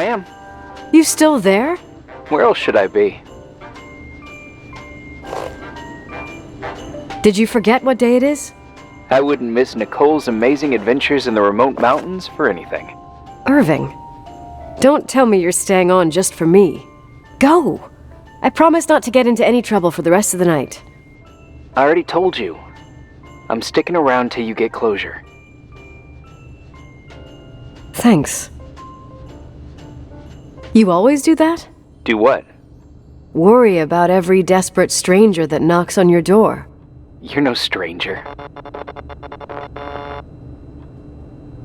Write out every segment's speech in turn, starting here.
I am. You still there? Where else should I be? Did you forget what day it is? I wouldn't miss Nicole's amazing adventures in the remote mountains for anything. Irving, don't tell me you're staying on just for me. Go! I promise not to get into any trouble for the rest of the night. I already told you. I'm sticking around till you get closure. Thanks. You always do that? Do what? Worry about every desperate stranger that knocks on your door. You're no stranger.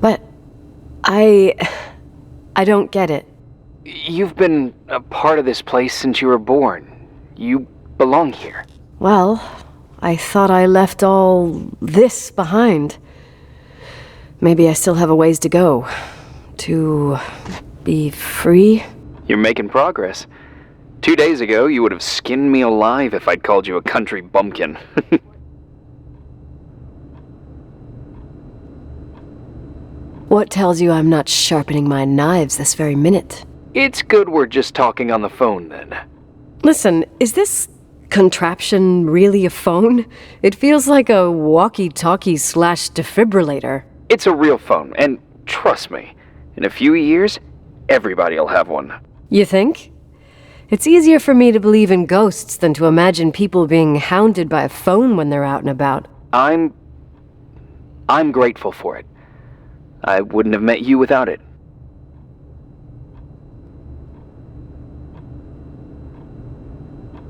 But I don't get it. You've been a part of this place since you were born. You belong here. Well, I thought I left all this behind. Maybe I still have a ways to go. To be free? You're making progress. 2 days ago, you would have skinned me alive if I'd called you a country bumpkin. What tells you I'm not sharpening my knives this very minute? It's good we're just talking on the phone, then. Listen, is this contraption really a phone? It feels like a walkie-talkie/defibrillator. It's a real phone, and trust me, in a few years, everybody'll have one. You think? It's easier for me to believe in ghosts than to imagine people being hounded by a phone when they're out and about. I'm grateful for it. I wouldn't have met you without it.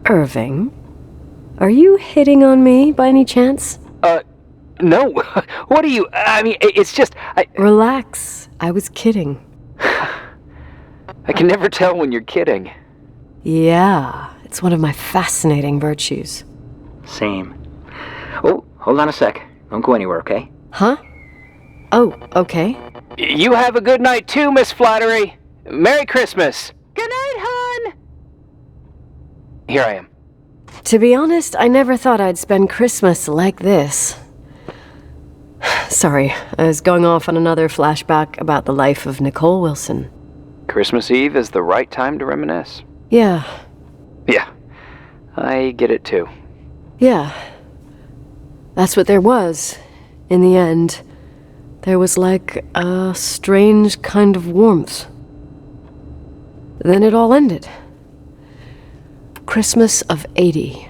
Irving, are you hitting on me by any chance? No. What are you... I mean, it's just... Relax. I was kidding. I can never tell when you're kidding. Yeah, it's one of my fascinating virtues. Same. Oh, hold on a sec. Don't go anywhere, okay? Huh? Oh, okay. You have a good night too, Miss Flattery. Merry Christmas. Good night, hon. Here I am. To be honest, I never thought I'd spend Christmas like this. Sorry, I was going off on another flashback about the life of Nicole Wilson. Christmas Eve is the right time to reminisce. Yeah. Yeah, I get it too. Yeah. That's what there was, in the end. There was like a strange kind of warmth. Then it all ended. Christmas of '80.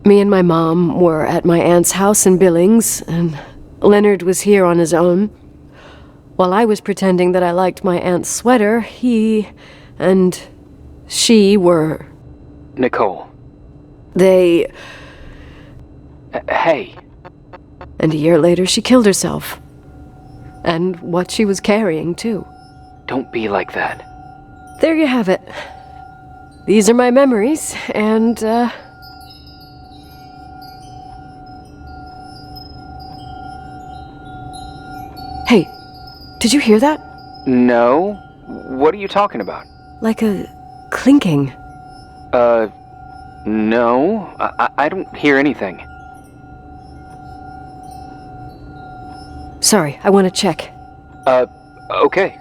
Me and my mom were at my aunt's house in Billings, and Leonard was here on his own. While I was pretending that I liked my aunt's sweater, he and she were... Nicole. They... Hey. And a year later, she killed herself. And what she was carrying, too. Don't be like that. There you have it. These are my memories, and, Hey, did you hear that? No? What are you talking about? Like a clinking. No. I don't hear anything. Sorry, I want to check. Okay.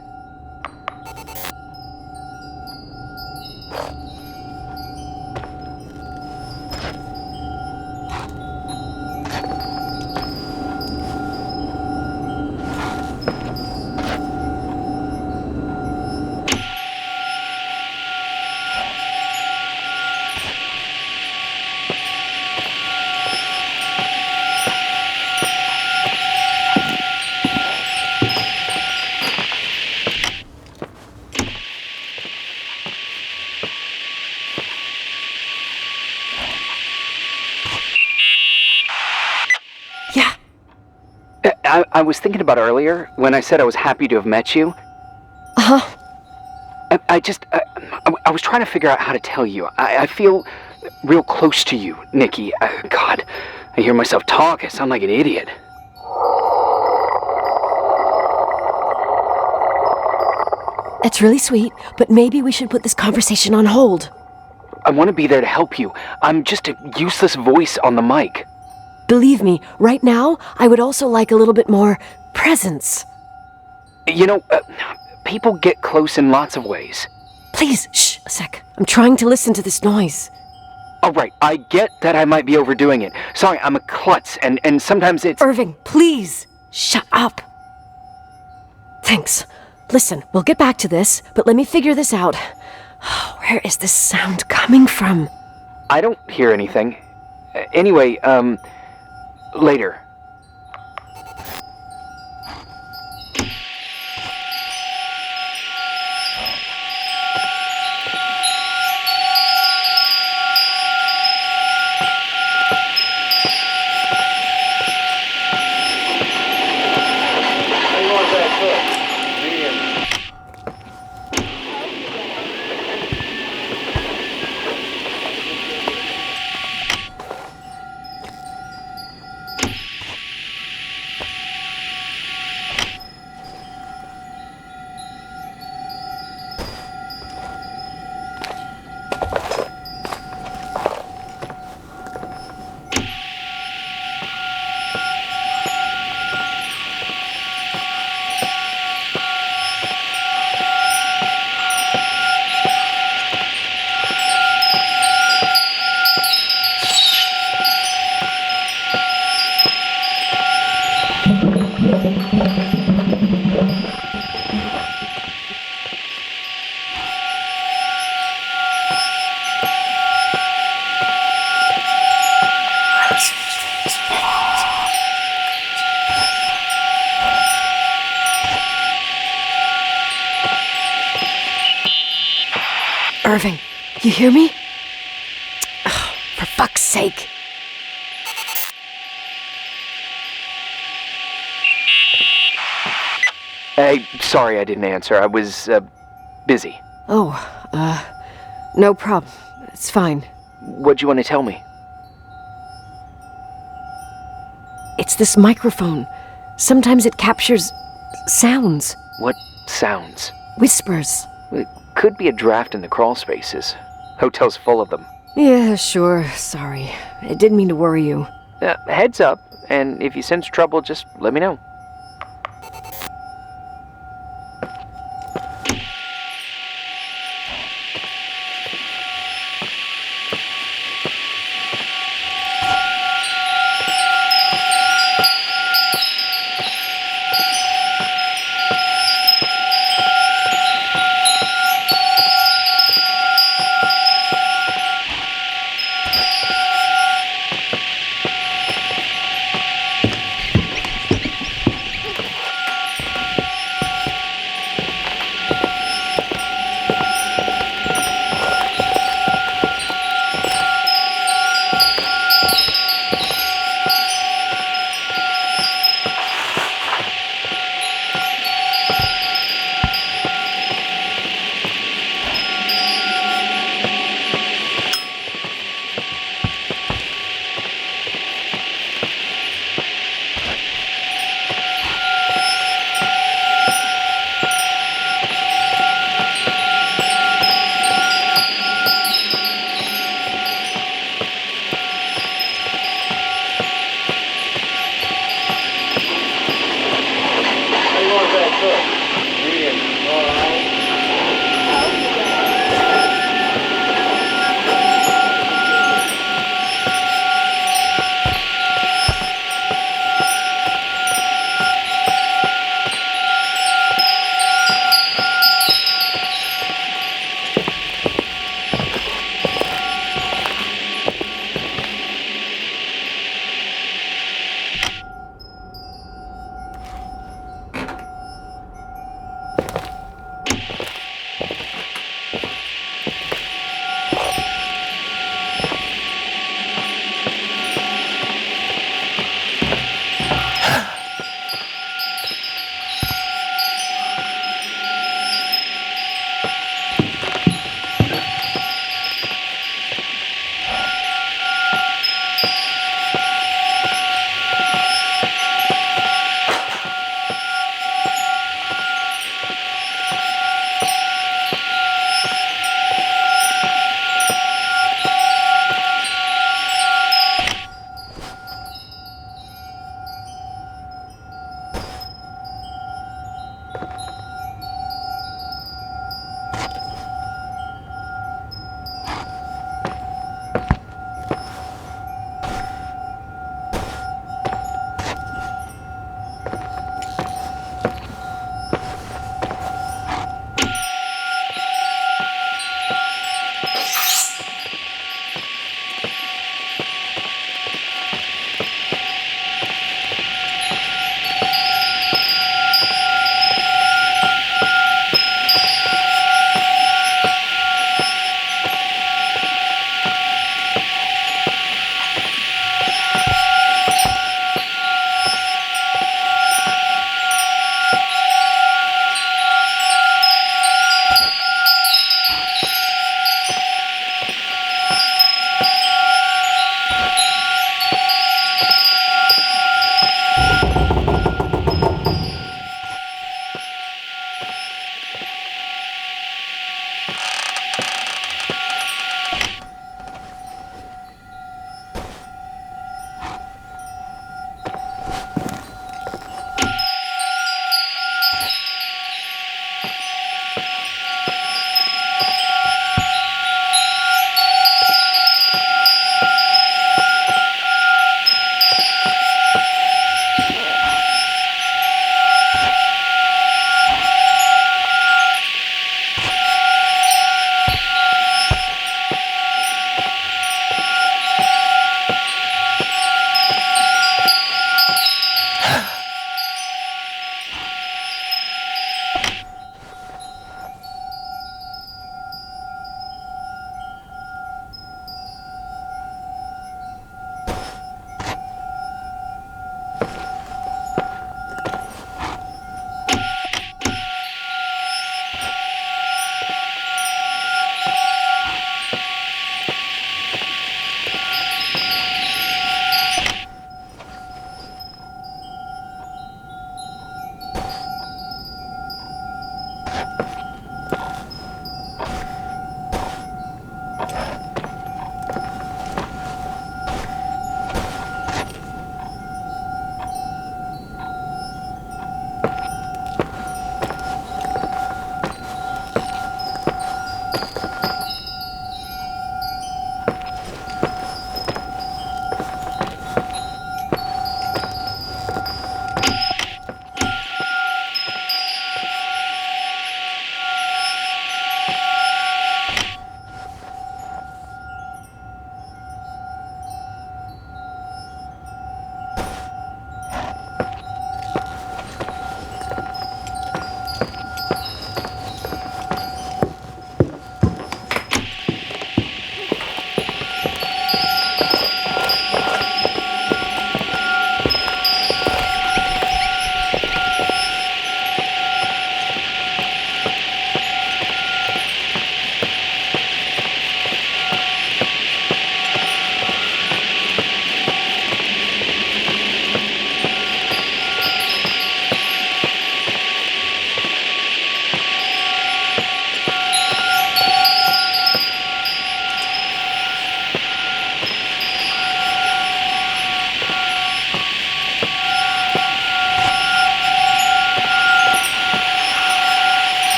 I was thinking about earlier, when I said I was happy to have met you. Uh-huh. I was trying to figure out how to tell you. I feel real close to you, Nikki. God, I hear myself talk. I sound like an idiot. That's really sweet, but maybe we should put this conversation on hold. I want to be there to help you. I'm just a useless voice on the mic. Believe me, right now, I would also like a little bit more presence. You know, people get close in lots of ways. Please, shh, a sec. I'm trying to listen to this noise. All right, I get that I might be overdoing it. Sorry, I'm a klutz, and sometimes it's... Irving, please, shut up. Thanks. Listen, we'll get back to this, but let me figure this out. Where is this sound coming from? I don't hear anything. Anyway, later. Irving, you hear me? Oh, for fuck's sake. Hey, sorry I didn't answer. I was, busy. Oh, no problem. It's fine. What'd you want to tell me? It's this microphone. Sometimes it captures sounds. What sounds? Whispers. It could be a draft in the crawl spaces. Hotel's full of them. Yeah, sure. Sorry. I didn't mean to worry you. Heads up, and if you sense trouble, just let me know.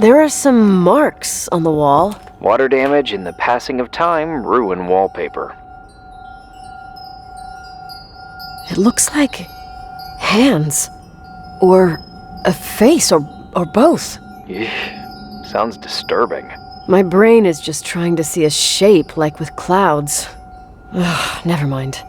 There are some marks on the wall. Water damage and the passing of time ruin wallpaper. It looks like hands. Or a face, or both. Eesh, sounds disturbing. My brain is just trying to see a shape, like with clouds. Ugh, never mind.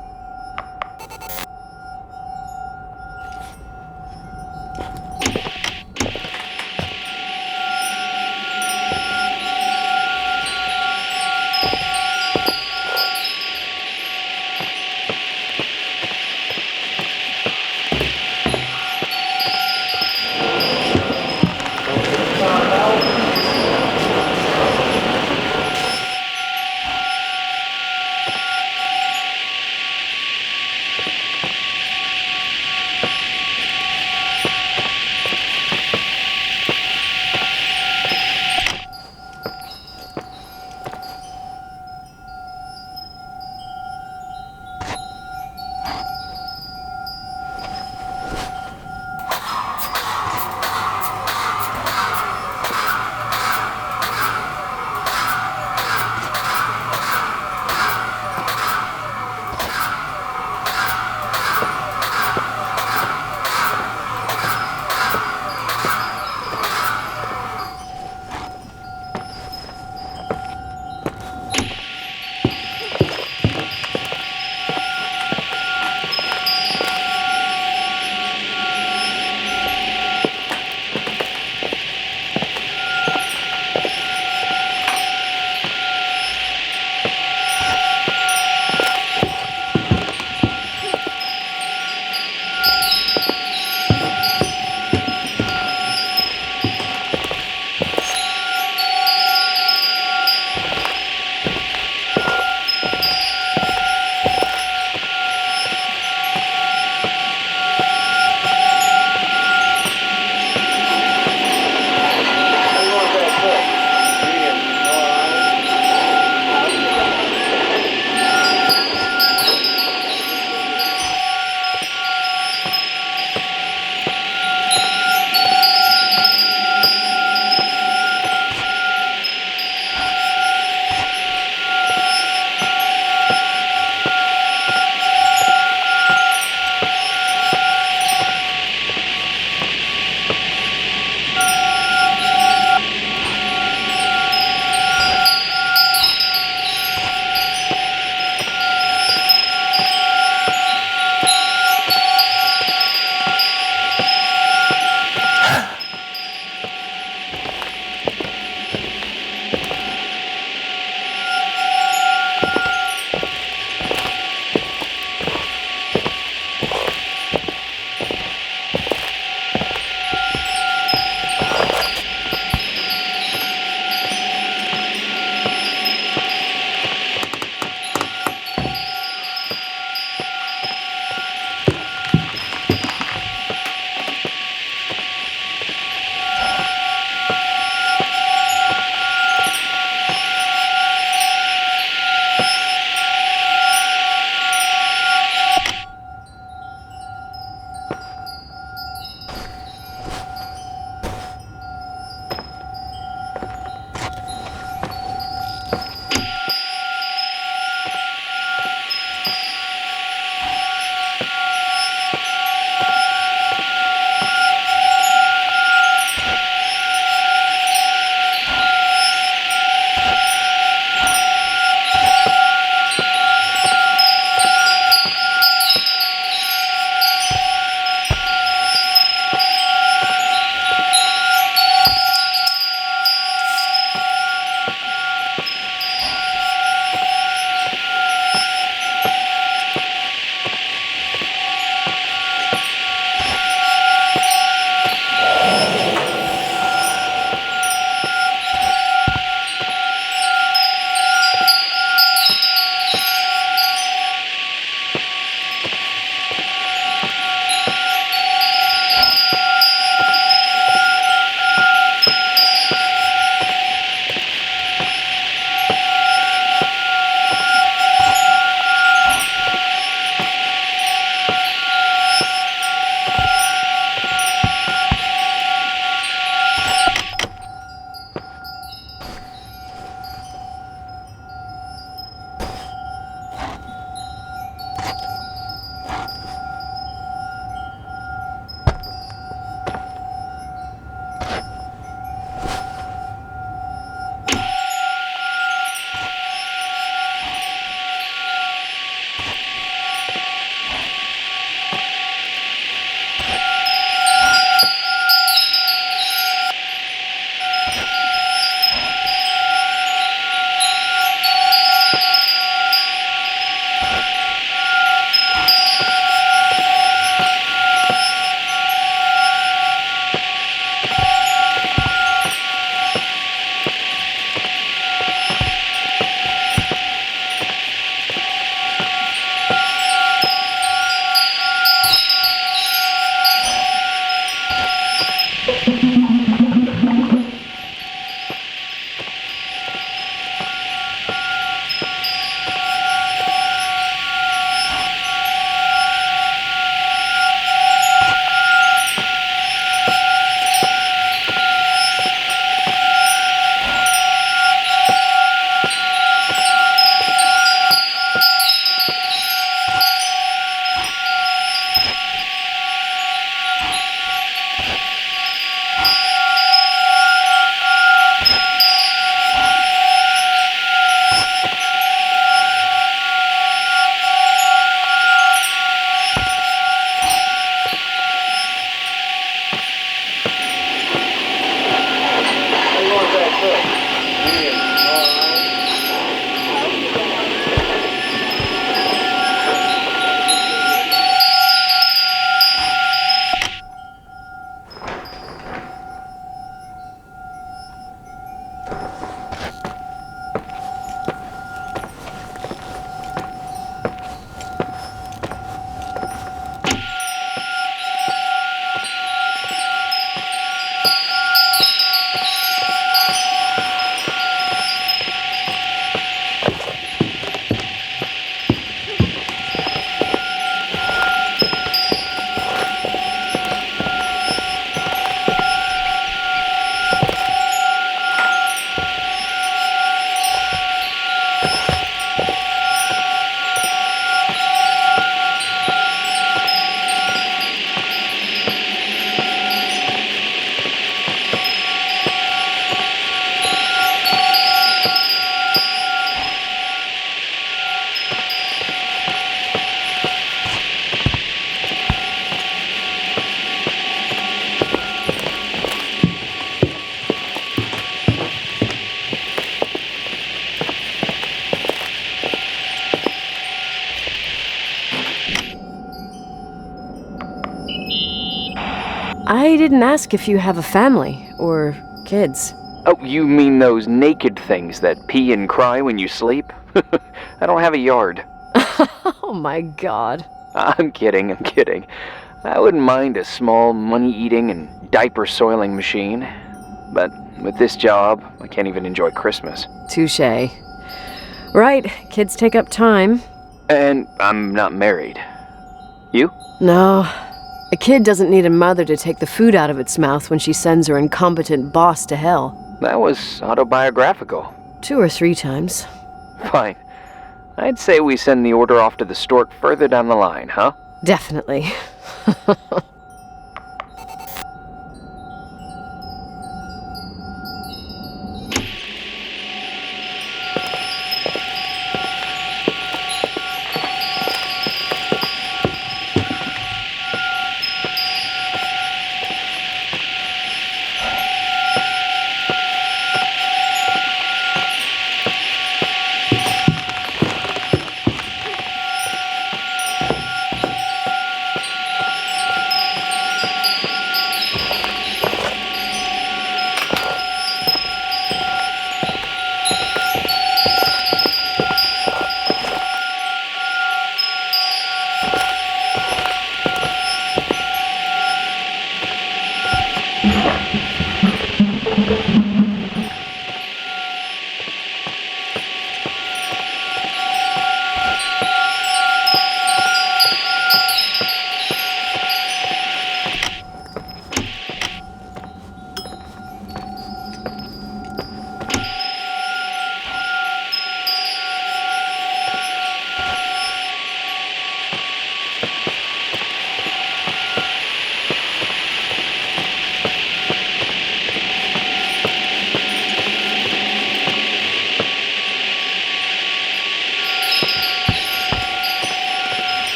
I didn't ask if you have a family or kids. Oh, you mean those naked things that pee and cry when you sleep? I don't have a yard. Oh my god. I'm kidding. I wouldn't mind a small money-eating and diaper-soiling machine. But with this job, I can't even enjoy Christmas. Touché. Right, kids take up time. And I'm not married. You? No. A kid doesn't need a mother to take the food out of its mouth when she sends her incompetent boss to hell. That was autobiographical. 2 or 3 times. Fine. I'd say we send the order off to the stork further down the line, huh? Definitely.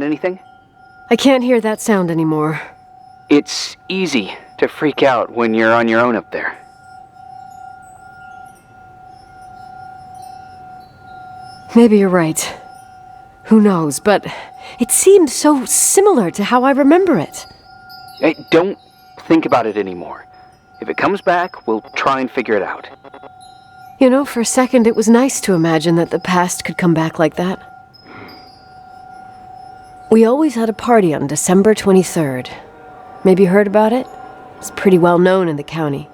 anything? I can't hear that sound anymore. It's easy to freak out when you're on your own up there. Maybe you're right. Who knows, but it seemed so similar to how I remember it. Hey, don't think about it anymore. If it comes back, we'll try and figure it out. You know, for a second it was nice to imagine that the past could come back like that. We always had a party on December 23rd. Maybe you heard about it? It's pretty well known in the county.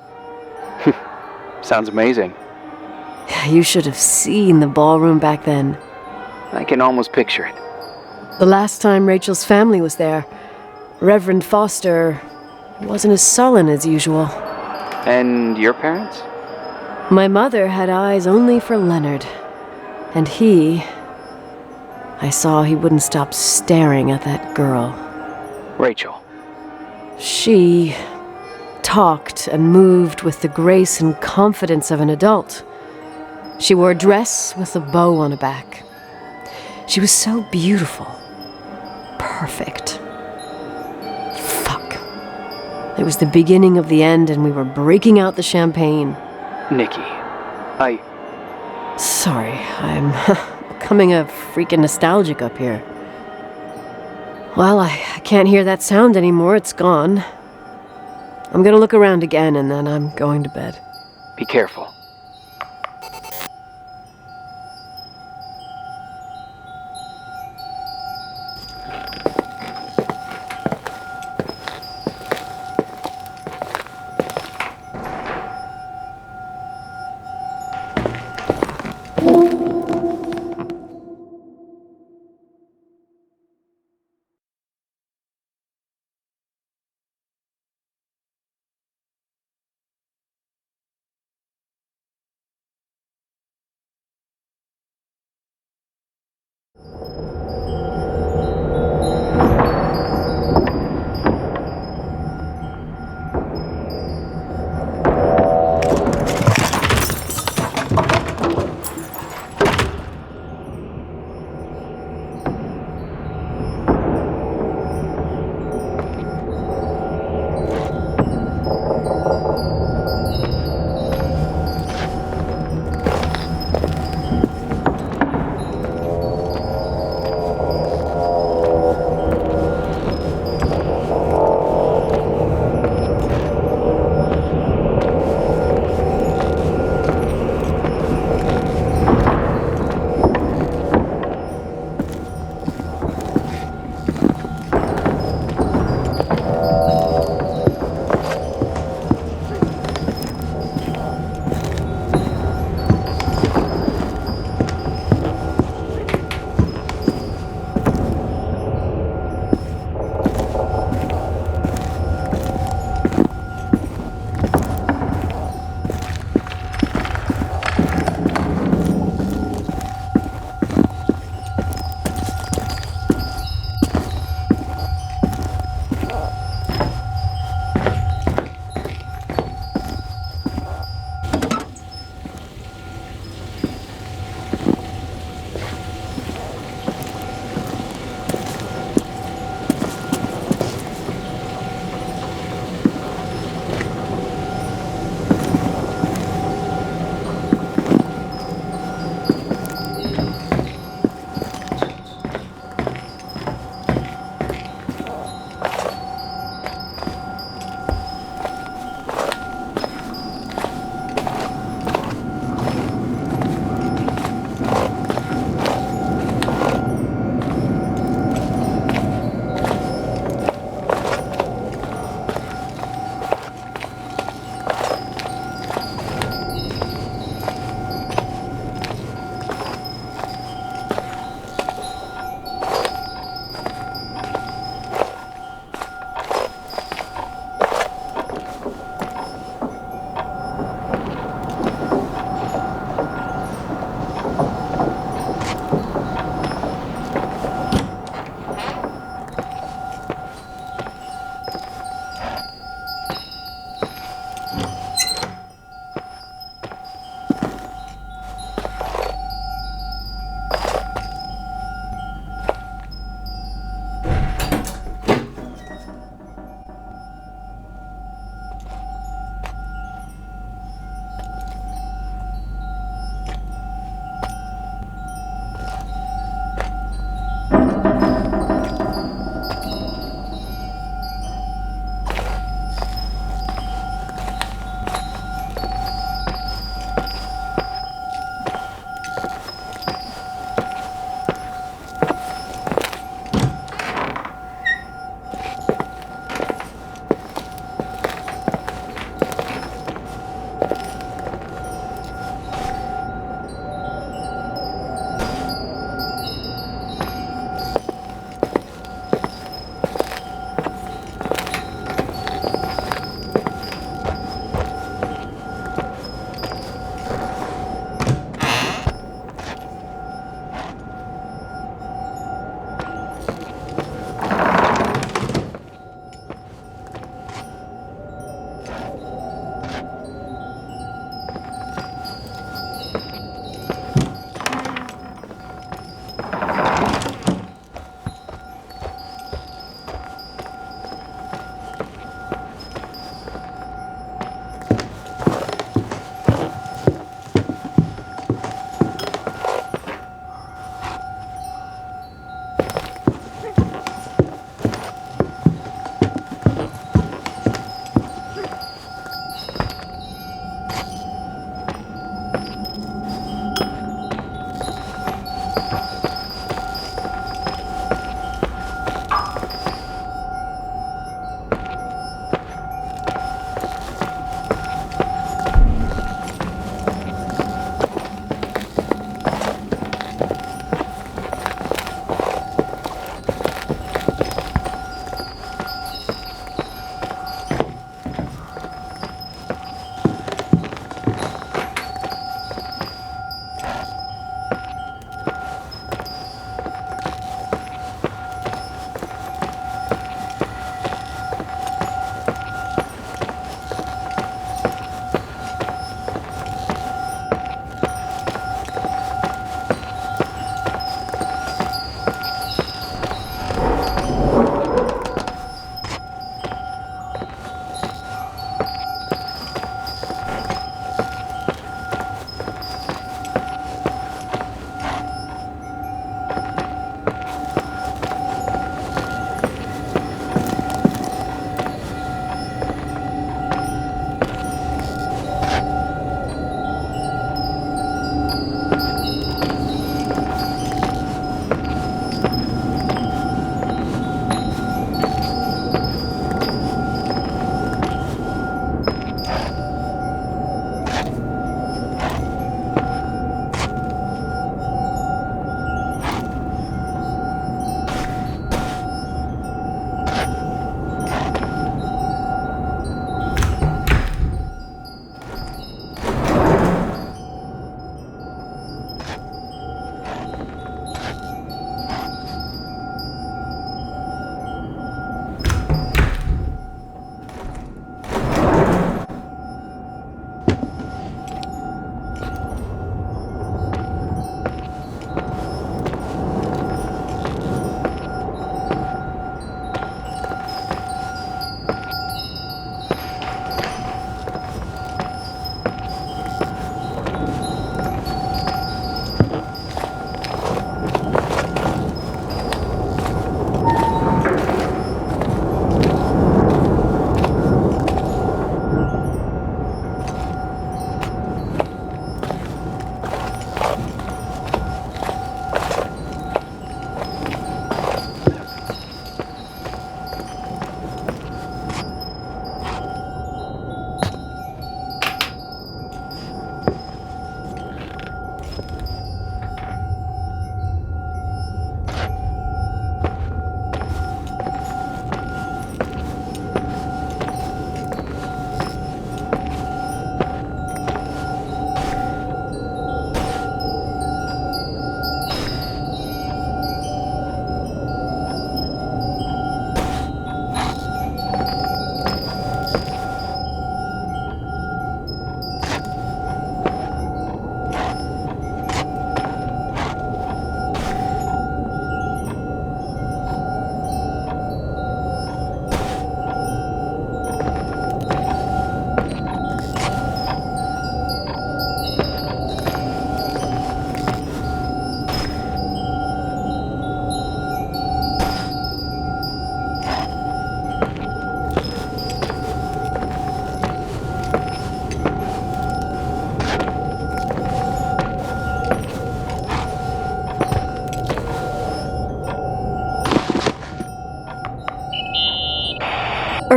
Sounds amazing. You should have seen the ballroom back then. I can almost picture it. The last time Rachel's family was there, Reverend Foster wasn't as sullen as usual. And your parents? My mother had eyes only for Leonard. And I saw he wouldn't stop staring at that girl. Rachel. She talked and moved with the grace and confidence of an adult. She wore a dress with a bow on her back. She was so beautiful. Perfect. Fuck. It was the beginning of the end and we were breaking out the champagne. Nikki, Sorry, I'm becoming a freaking nostalgic up here. Well, I can't hear that sound anymore. It's gone. I'm gonna look around again and then I'm going to bed. Be careful.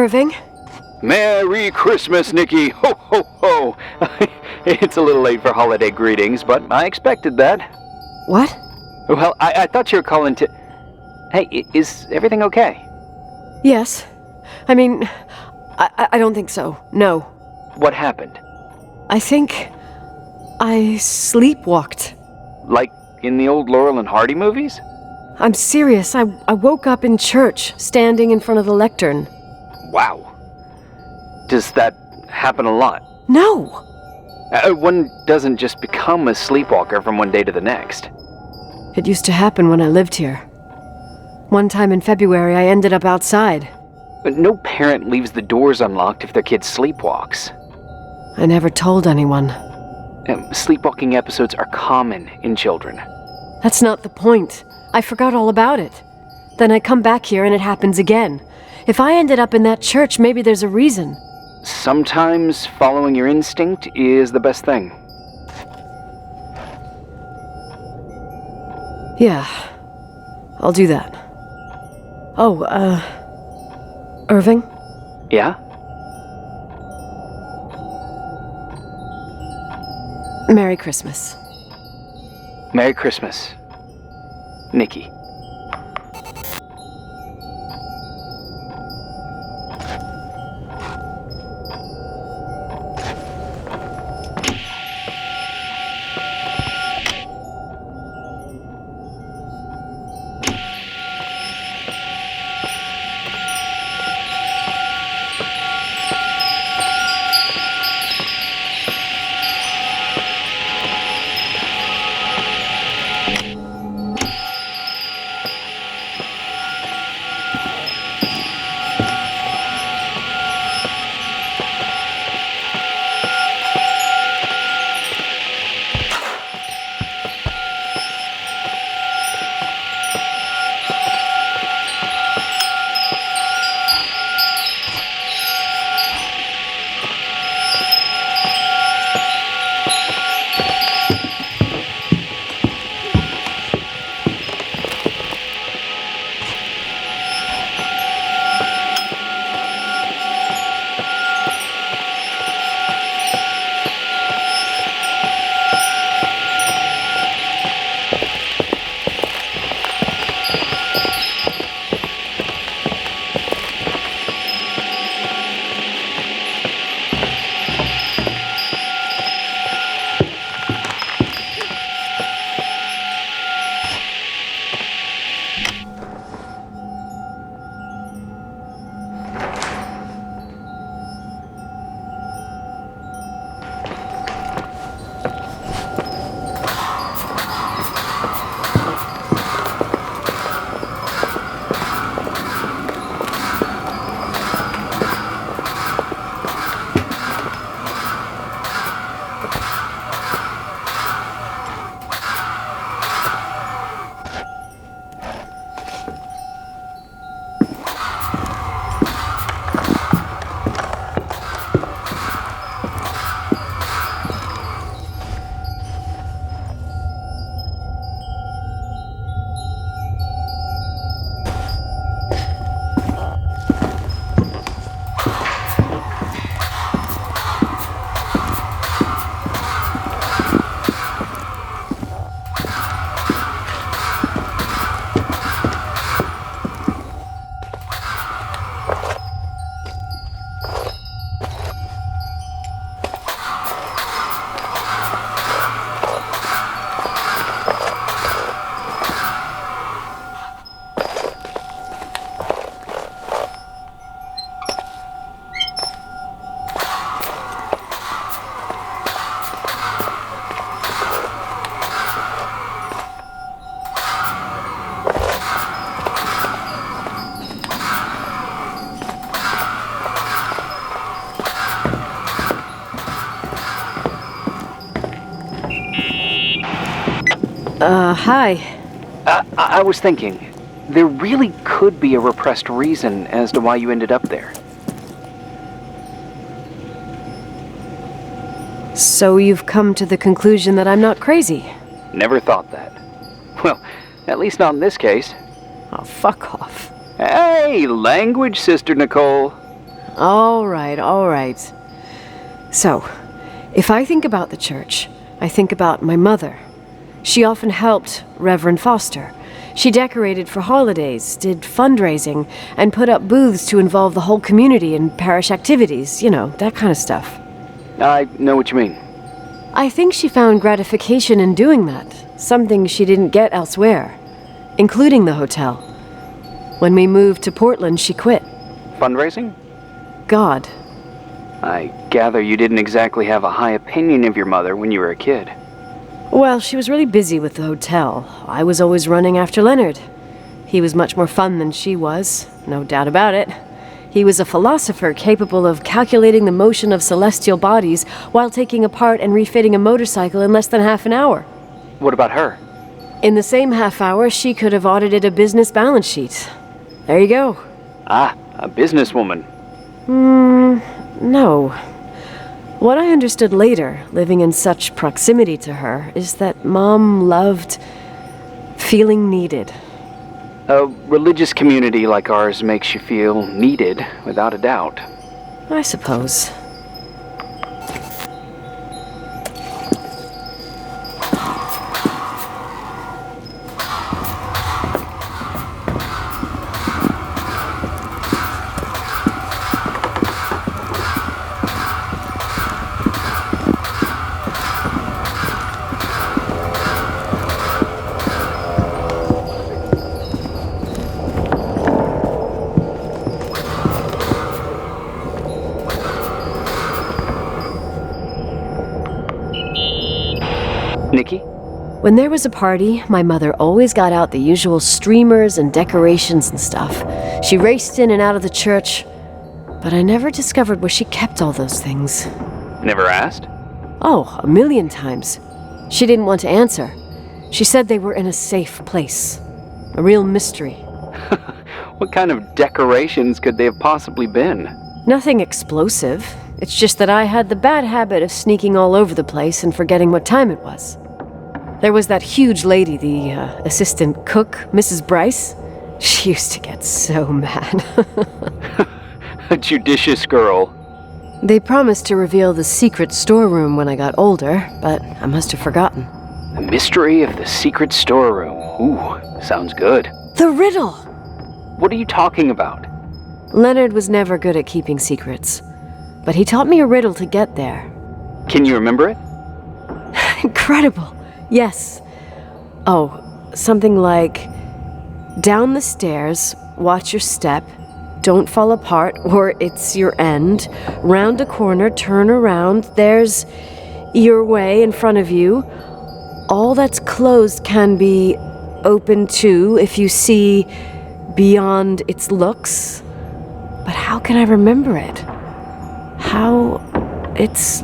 Irving? Merry Christmas, Nikki! Ho, ho, ho! It's a little late for holiday greetings, but I expected that. What? Well, I thought you were calling to... Hey, is everything okay? Yes. I mean, I don't think so. No. What happened? I think I sleepwalked. Like in the old Laurel and Hardy movies? I'm serious. I woke up in church, standing in front of the lectern. Wow. Does that happen a lot? No! One doesn't just become a sleepwalker from one day to the next. It used to happen when I lived here. One time in February, I ended up outside. But no parent leaves the doors unlocked if their kid sleepwalks. I never told anyone. Sleepwalking episodes are common in children. That's not the point. I forgot all about it. Then I come back here and it happens again. If I ended up in that church, maybe there's a reason. Sometimes following your instinct is the best thing. Yeah, I'll do that. Oh, Irving? Yeah? Merry Christmas. Merry Christmas, Nikki. Hi. I was thinking, there really could be a repressed reason as to why you ended up there. So you've come to the conclusion that I'm not crazy? Never thought that. Well, at least not in this case. Oh, fuck off. Hey, language, Sister Nicole. All right, all right. So, if I think about the church, I think about my mother. She often helped Reverend Foster. She decorated for holidays, did fundraising, and put up booths to involve the whole community in parish activities, you know, that kind of stuff. I know what you mean. I think she found gratification in doing that, something she didn't get elsewhere, including the hotel. When we moved to Portland, she quit. Fundraising? God. I gather you didn't exactly have a high opinion of your mother when you were a kid. Well, she was really busy with the hotel. I was always running after Leonard. He was much more fun than she was, no doubt about it. He was a philosopher capable of calculating the motion of celestial bodies while taking apart and refitting a motorcycle in less than half an hour. What about her? In the same half hour, she could have audited a business balance sheet. There you go. Ah, a businesswoman. No. What I understood later, living in such proximity to her, is that Mom loved feeling needed. A religious community like ours makes you feel needed, without a doubt. I suppose. Nikki? When there was a party, my mother always got out the usual streamers and decorations and stuff. She raced in and out of the church, but I never discovered where she kept all those things. Never asked? Oh, 1,000,000 times. She didn't want to answer. She said they were in a safe place. A real mystery. What kind of decorations could they have possibly been? Nothing explosive. It's just that I had the bad habit of sneaking all over the place and forgetting what time it was. There was that huge lady, the assistant cook, Mrs. Bryce. She used to get so mad. A judicious girl. They promised to reveal the secret storeroom when I got older, but I must have forgotten. The mystery of the secret storeroom. Ooh, sounds good. The riddle! What are you talking about? Leonard was never good at keeping secrets, but he taught me a riddle to get there. Can you remember it? Incredible! Yes. Oh, something like, down the stairs, watch your step, don't fall apart or it's your end, round a corner, turn around, there's your way in front of you. All that's closed can be open too if you see beyond its looks. But how can I remember it? How... it's...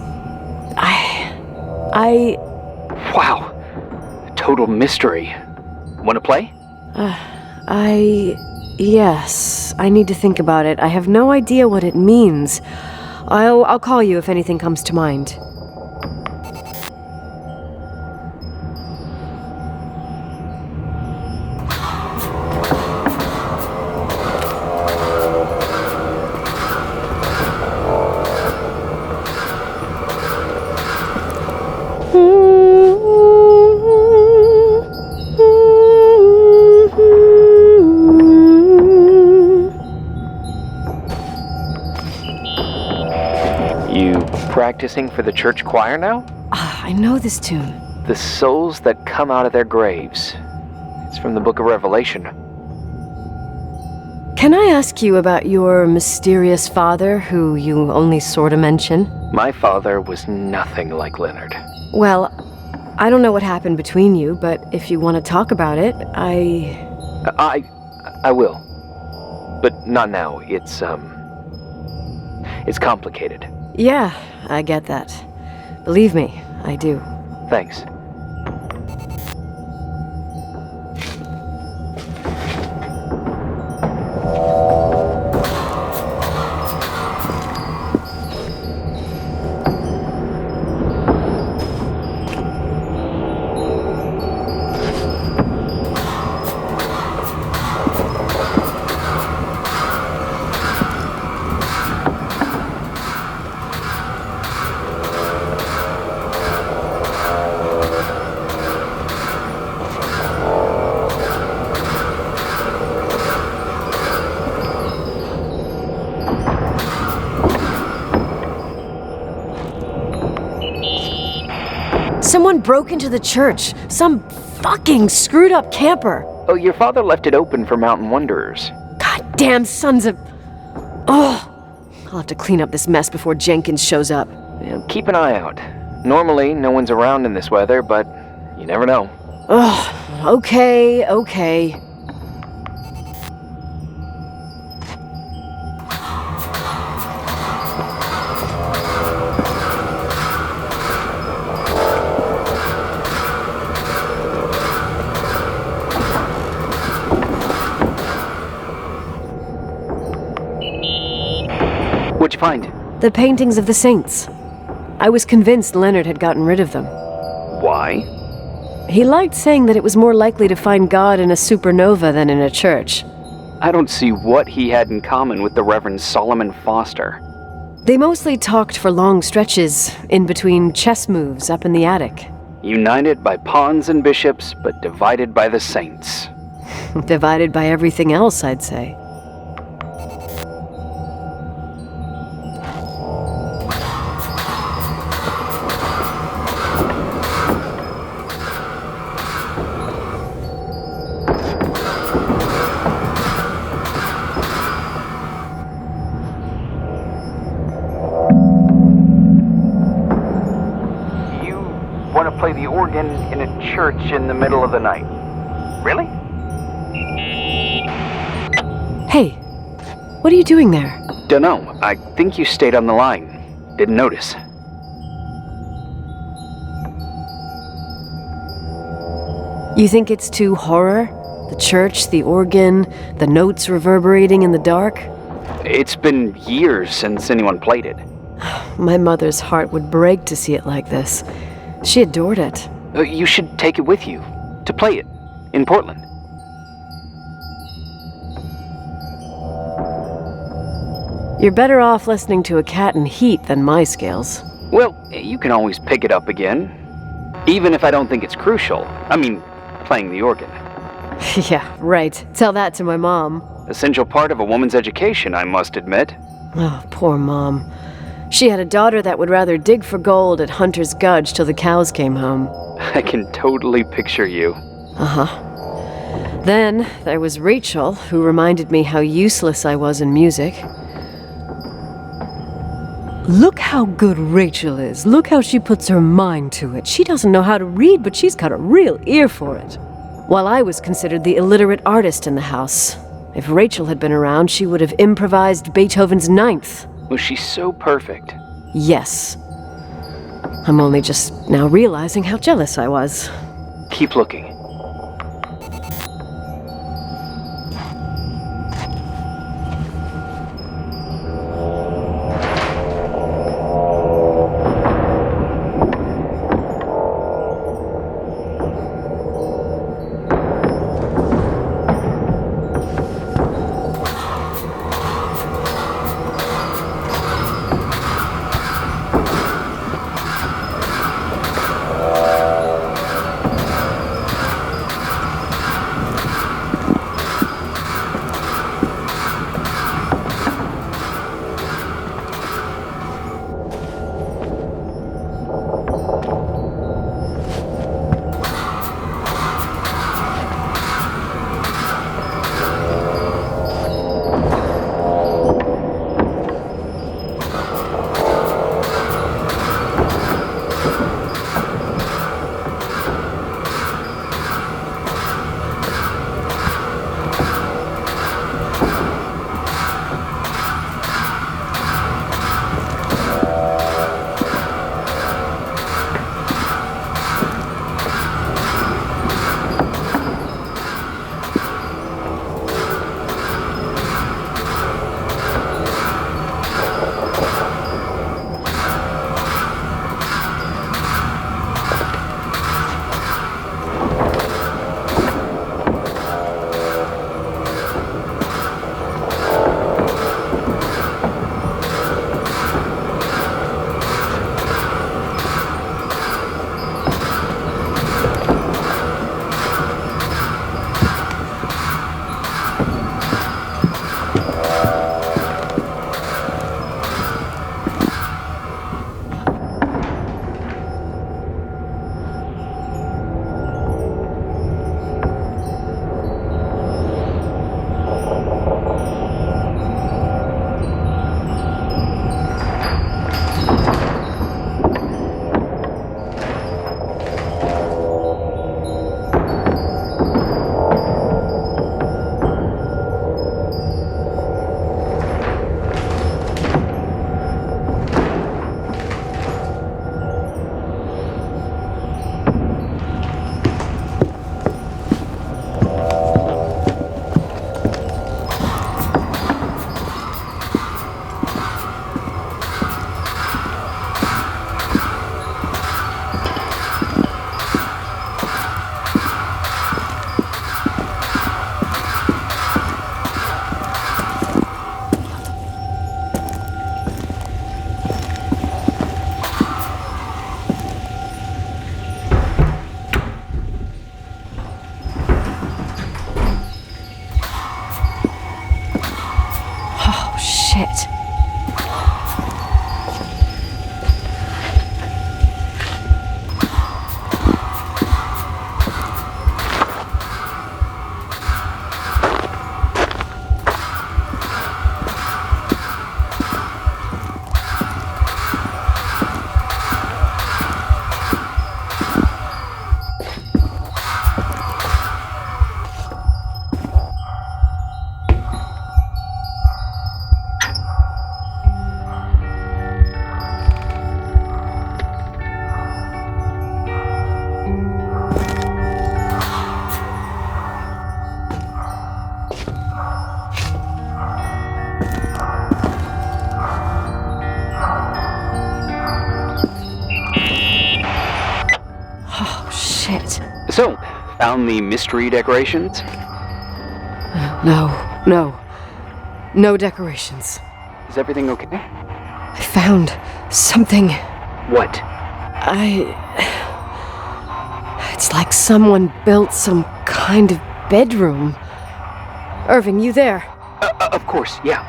Wow. A total mystery. Want to play? Yes, I need to think about it. I have no idea what it means. I'll call you if anything comes to mind. Practicing for the church choir now? I know this tune. The souls that come out of their graves. It's from the book of Revelation. Can I ask you about your mysterious father, who you only sort of mention? My father was nothing like Leonard. Well, I don't know what happened between you, but if you want to talk about it, I will. But not now. It's complicated. Yeah, I get that. Believe me, I do. Thanks. Someone broke into the church. Some fucking screwed up camper. Oh, your father left it open for mountain wanderers. Goddamn sons of... Oh! I'll have to clean up this mess before Jenkins shows up. Keep an eye out. Normally, no one's around in this weather, but you never know. Ugh, okay. What'd you find? The paintings of the saints. I was convinced Leonard had gotten rid of them. Why? He liked saying that it was more likely to find God in a supernova than in a church. I don't see what he had in common with the Reverend Solomon Foster. They mostly talked for long stretches, in between chess moves up in the attic. United by pawns and bishops, but divided by the saints. Divided by everything else, I'd say. Want to play the organ in a church in the middle of the night. Really? Hey, what are you doing there? Dunno. I think you stayed on the line. Didn't notice. You think it's too horror? The church, the organ, the notes reverberating in the dark? It's been years since anyone played it. My mother's heart would break to see it like this. She adored it. You should take it with you. To play it. In Portland. You're better off listening to a cat in heat than my scales. Well, you can always pick it up again. Even if I don't think it's crucial. I mean, playing the organ. Yeah, right. Tell that to my mom. Essential part of a woman's education, I must admit. Oh, poor Mom. She had a daughter that would rather dig for gold at Hunter's Gulch till the cows came home. I can totally picture you. Uh-huh. Then there was Rachel, who reminded me how useless I was in music. Look how good Rachel is. Look how she puts her mind to it. She doesn't know how to read, but she's got a real ear for it. While I was considered the illiterate artist in the house. If Rachel had been around, she would have improvised Beethoven's Ninth. Was she so perfect? Yes. I'm only just now realizing how jealous I was. Keep looking. So, found the mystery decorations? No decorations. Is everything okay? I found something. What? It's like someone built some kind of bedroom. Irving, you there? Of course, yeah.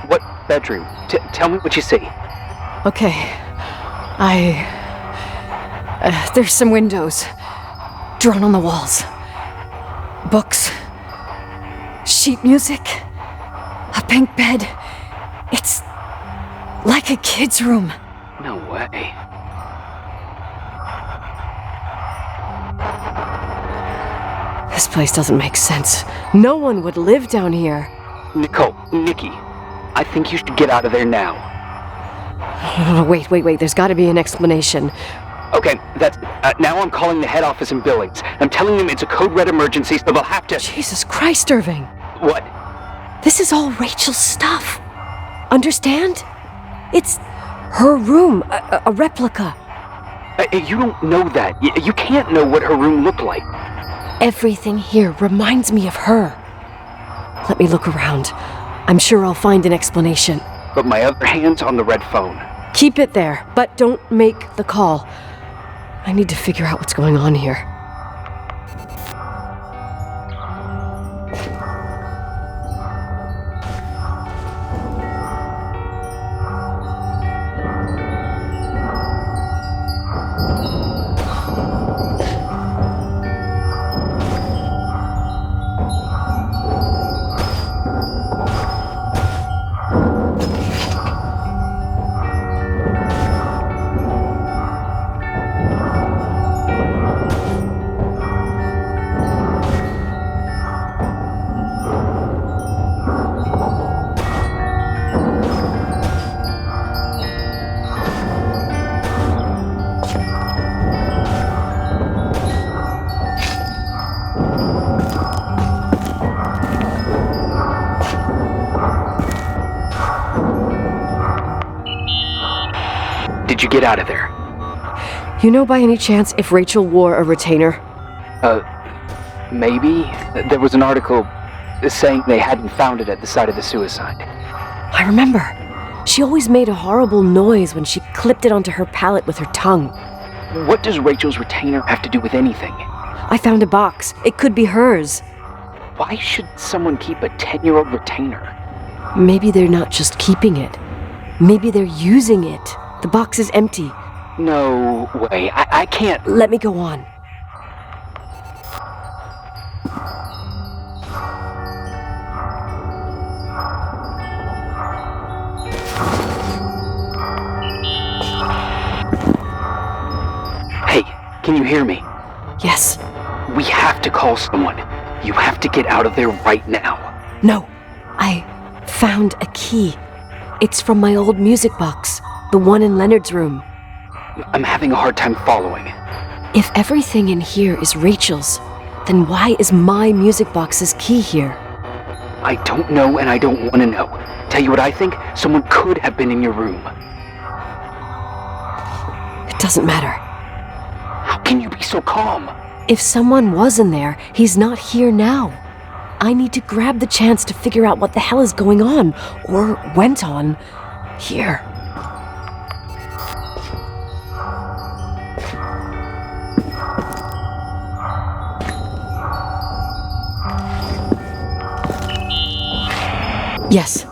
What bedroom? Tell me what you see. Okay. There's some windows drawn on the walls. Books. Sheet music. A pink bed. It's like a kid's room. No way. This place doesn't make sense. No one would live down here. Nicole, Nikki, I think you should get out of there now. Wait. There's got to be an explanation. Okay, that's... now I'm calling the head office in Billings. I'm telling them it's a code red emergency, so they'll have to... Jesus Christ, Irving. What? This is all Rachel's stuff. Understand? It's her room, a replica. You don't know that. You can't know what her room looked like. Everything here reminds me of her. Let me look around. I'm sure I'll find an explanation. But my other hand's on the red phone. Keep it there, but don't make the call. I need to figure out what's going on here. Did you get out of there? You know by any chance if Rachel wore a retainer? Maybe. There was an article saying they hadn't found it at the site of the suicide. I remember. She always made a horrible noise when she clipped it onto her palate with her tongue. What does Rachel's retainer have to do with anything? I found a box. It could be hers. Why should someone keep a 10-year-old retainer? Maybe they're not just keeping it. Maybe they're using it. The box is empty. No way. I can't... Let me go on. Hey, can you hear me? Yes. We have to call someone. You have to get out of there right now. No. I found a key. It's from my old music box. The one in Leonard's room. I'm having a hard time following. If everything in here is Rachel's, then why is my music box's key here? I don't know and I don't want to know. Tell you what I think? Someone could have been in your room. It doesn't matter. How can you be so calm? If someone was in there, he's not here now. I need to grab the chance to figure out what the hell is going on, or went on, here. Yes.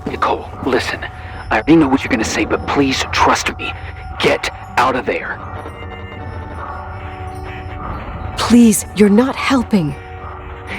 Nicole, listen. I already know what you're gonna say, but please trust me. Get out of there. Please, you're not helping.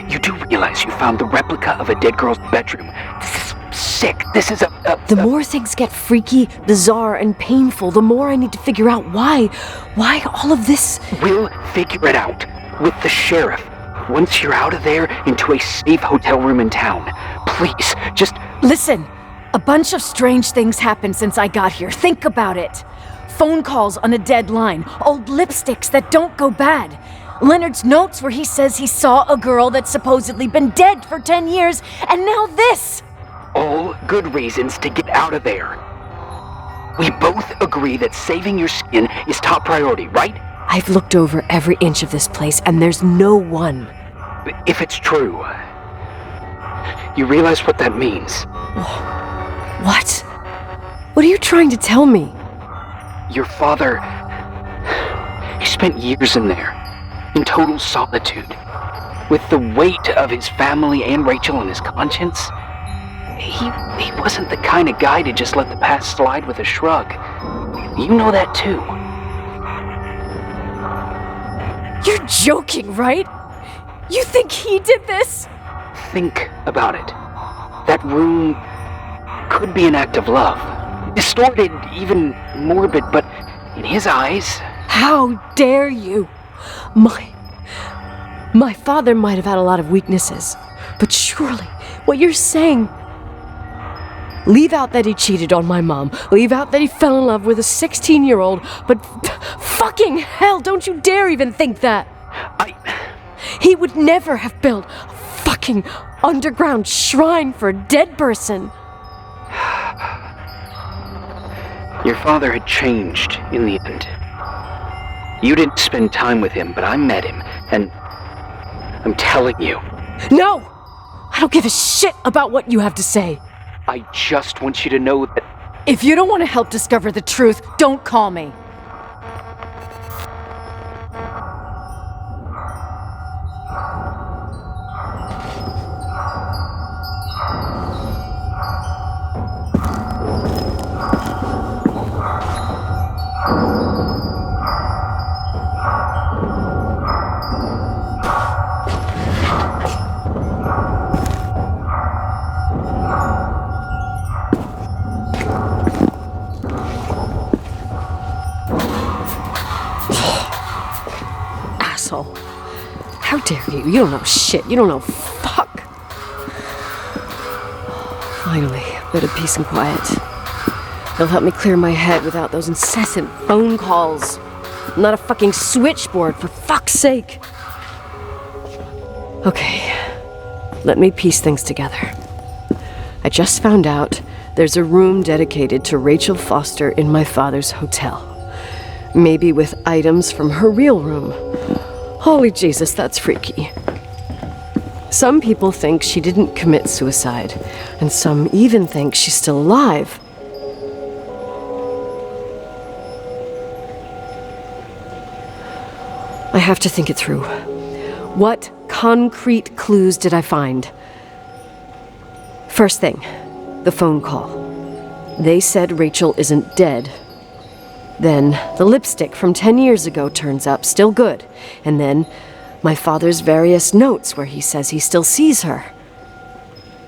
You do realize you found the replica of a dead girl's bedroom. This is sick. This is The more things get freaky, bizarre, and painful, the more I need to figure out why. Why all of this? We'll figure it out. With the sheriff. Once you're out of there, into a safe hotel room in town. Please, just... Listen, a bunch of strange things happened since I got here. Think about it. Phone calls on a dead line, old lipsticks that don't go bad. Leonard's notes where he says he saw a girl that's supposedly been dead for 10 years, and now this! All good reasons to get out of there. We both agree that saving your skin is top priority, right? I've looked over every inch of this place, and there's no one. If it's true, you realize what that means? What? What are you trying to tell me? Your father, he spent years in there, in total solitude, with the weight of his family and Rachel on his conscience. He wasn't the kind of guy to just let the past slide with a shrug. You know that too. You're joking, right? You think he did this? Think about it. That room could be an act of love. Distorted, even morbid, but in his eyes... How dare you? My father might have had a lot of weaknesses, but surely what you're saying... Leave out that he cheated on my mom. Leave out that he fell in love with a 16-year-old, but fucking hell, don't you dare even think that! He would never have built a fucking underground shrine for a dead person. Your father had changed in the end. You didn't spend time with him, but I met him, and I'm telling you. No! I don't give a shit about what you have to say. I just want you to know that... If you don't want to help discover the truth, don't call me. How dare you? You don't know shit. You don't know fuck. Finally, a bit of peace and quiet. It'll help me clear my head without those incessant phone calls. I'm not a fucking switchboard, for fuck's sake. Okay, let me piece things together. I just found out there's a room dedicated to Rachel Foster in my father's hotel. Maybe with items from her real room. Holy Jesus, that's freaky. Some people think she didn't commit suicide, and some even think she's still alive. I have to think it through. What concrete clues did I find? First thing, the phone call. They said Rachel isn't dead. Then the lipstick from 10 years ago turns up, still good. And then my father's various notes where he says he still sees her.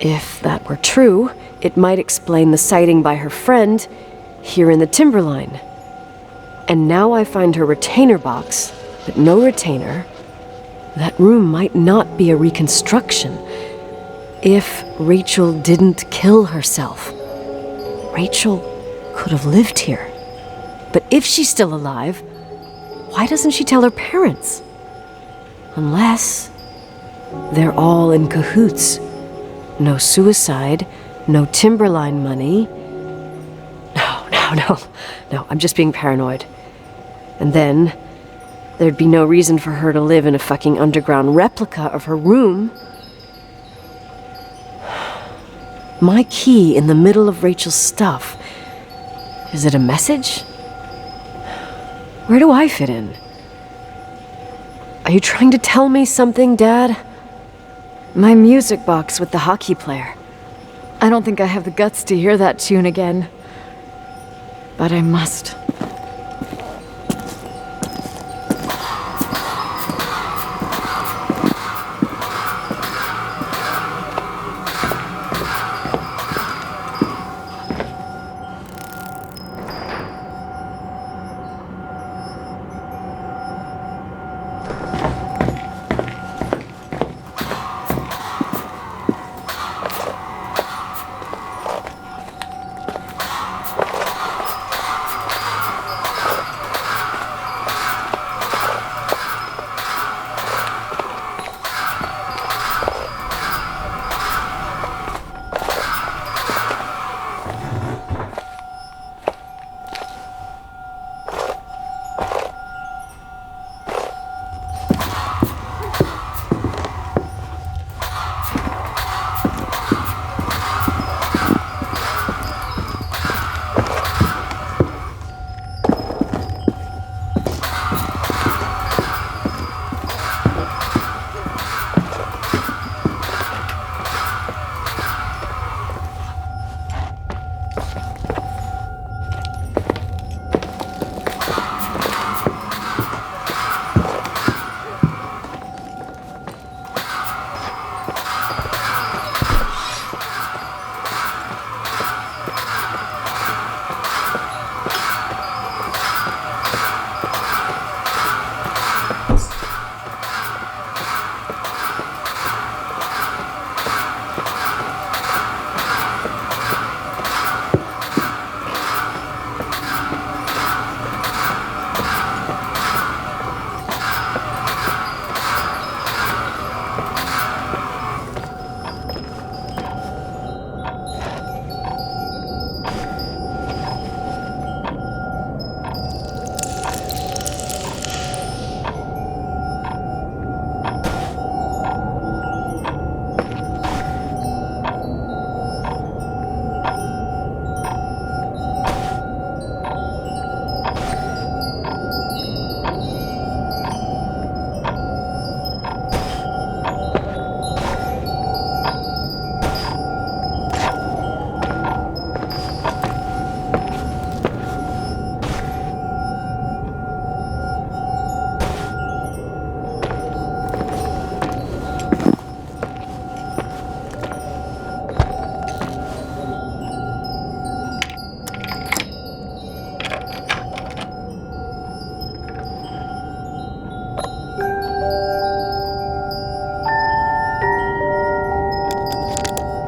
If that were true, it might explain the sighting by her friend here in the timberline. And now I find her retainer box, but no retainer. That room might not be a reconstruction. If Rachel didn't kill herself, Rachel could have lived here. But if she's still alive, why doesn't she tell her parents? Unless they're all in cahoots. No suicide, no timberline money. No, I'm just being paranoid. And then there'd be no reason for her to live in a fucking underground replica of her room. My key in the middle of Rachel's stuff. Is it a message? Where do I fit in? Are you trying to tell me something, Dad? My music box with the hockey player. I don't think I have the guts to hear that tune again. But I must.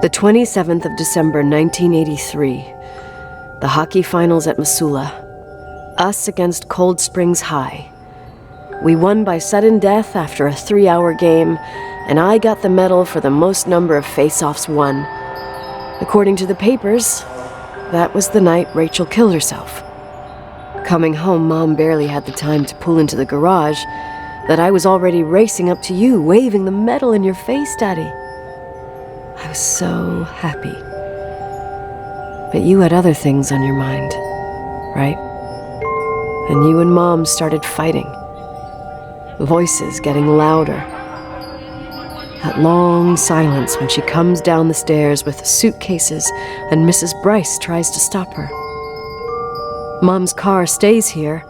The 27th of December, 1983. The hockey finals at Missoula. Us against Cold Springs High. We won by sudden death after a 3-hour game, and I got the medal for the most number of face-offs won. According to the papers, that was the night Rachel killed herself. Coming home, Mom barely had the time to pull into the garage that I was already racing up to you, waving the medal in your face, Daddy. I was so happy. But you had other things on your mind, right? And you and Mom started fighting. Voices getting louder. That long silence when she comes down the stairs with the suitcases and Mrs. Bryce tries to stop her. Mom's car stays here,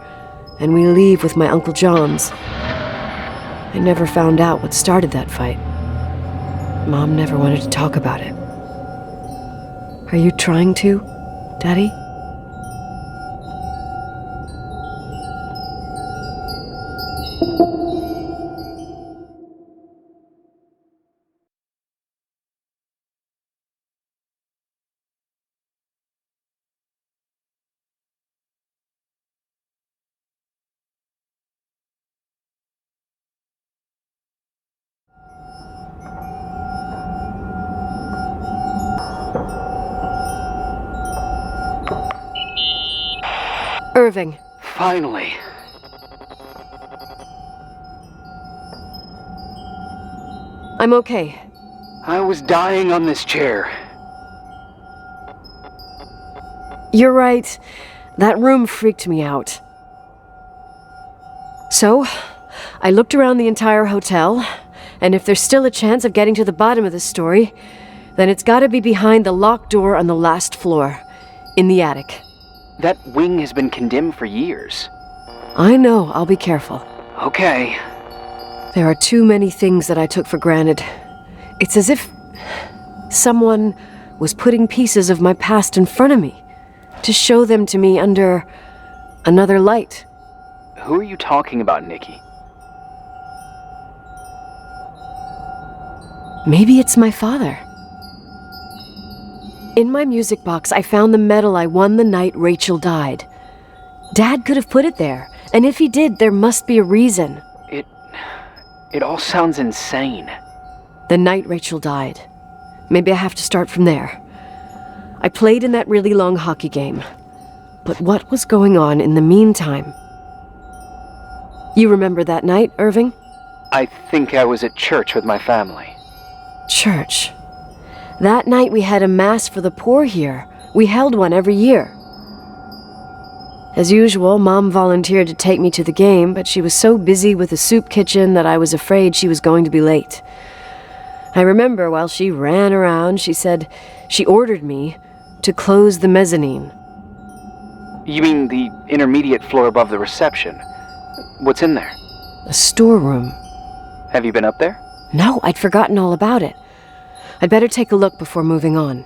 and we leave with my Uncle John's. I never found out what started that fight. Mom never wanted to talk about it. Are you trying to, Daddy? Irving. Finally. I'm okay. I was dying on this chair. You're right. That room freaked me out. So, I looked around the entire hotel, and if there's still a chance of getting to the bottom of this story, then it's gotta be behind the locked door on the last floor, in the attic. That wing has been condemned for years. I know, I'll be careful. Okay. There are too many things that I took for granted. It's as if someone was putting pieces of my past in front of me to show them to me under another light. Who are you talking about, Nikki? Maybe it's my father. In my music box, I found the medal I won the night Rachel died. Dad could have put it there, and if he did, there must be a reason. It all sounds insane. The night Rachel died. Maybe I have to start from there. I played in that really long hockey game. But what was going on in the meantime? You remember that night, Irving? I think I was at church with my family. Church. That night we had a mass for the poor here. We held one every year. As usual, Mom volunteered to take me to the game, but she was so busy with the soup kitchen that I was afraid she was going to be late. I remember while she ran around, she said she ordered me to close the mezzanine. You mean the intermediate floor above the reception? What's in there? A storeroom. Have you been up there? No, I'd forgotten all about it. I'd better take a look before moving on.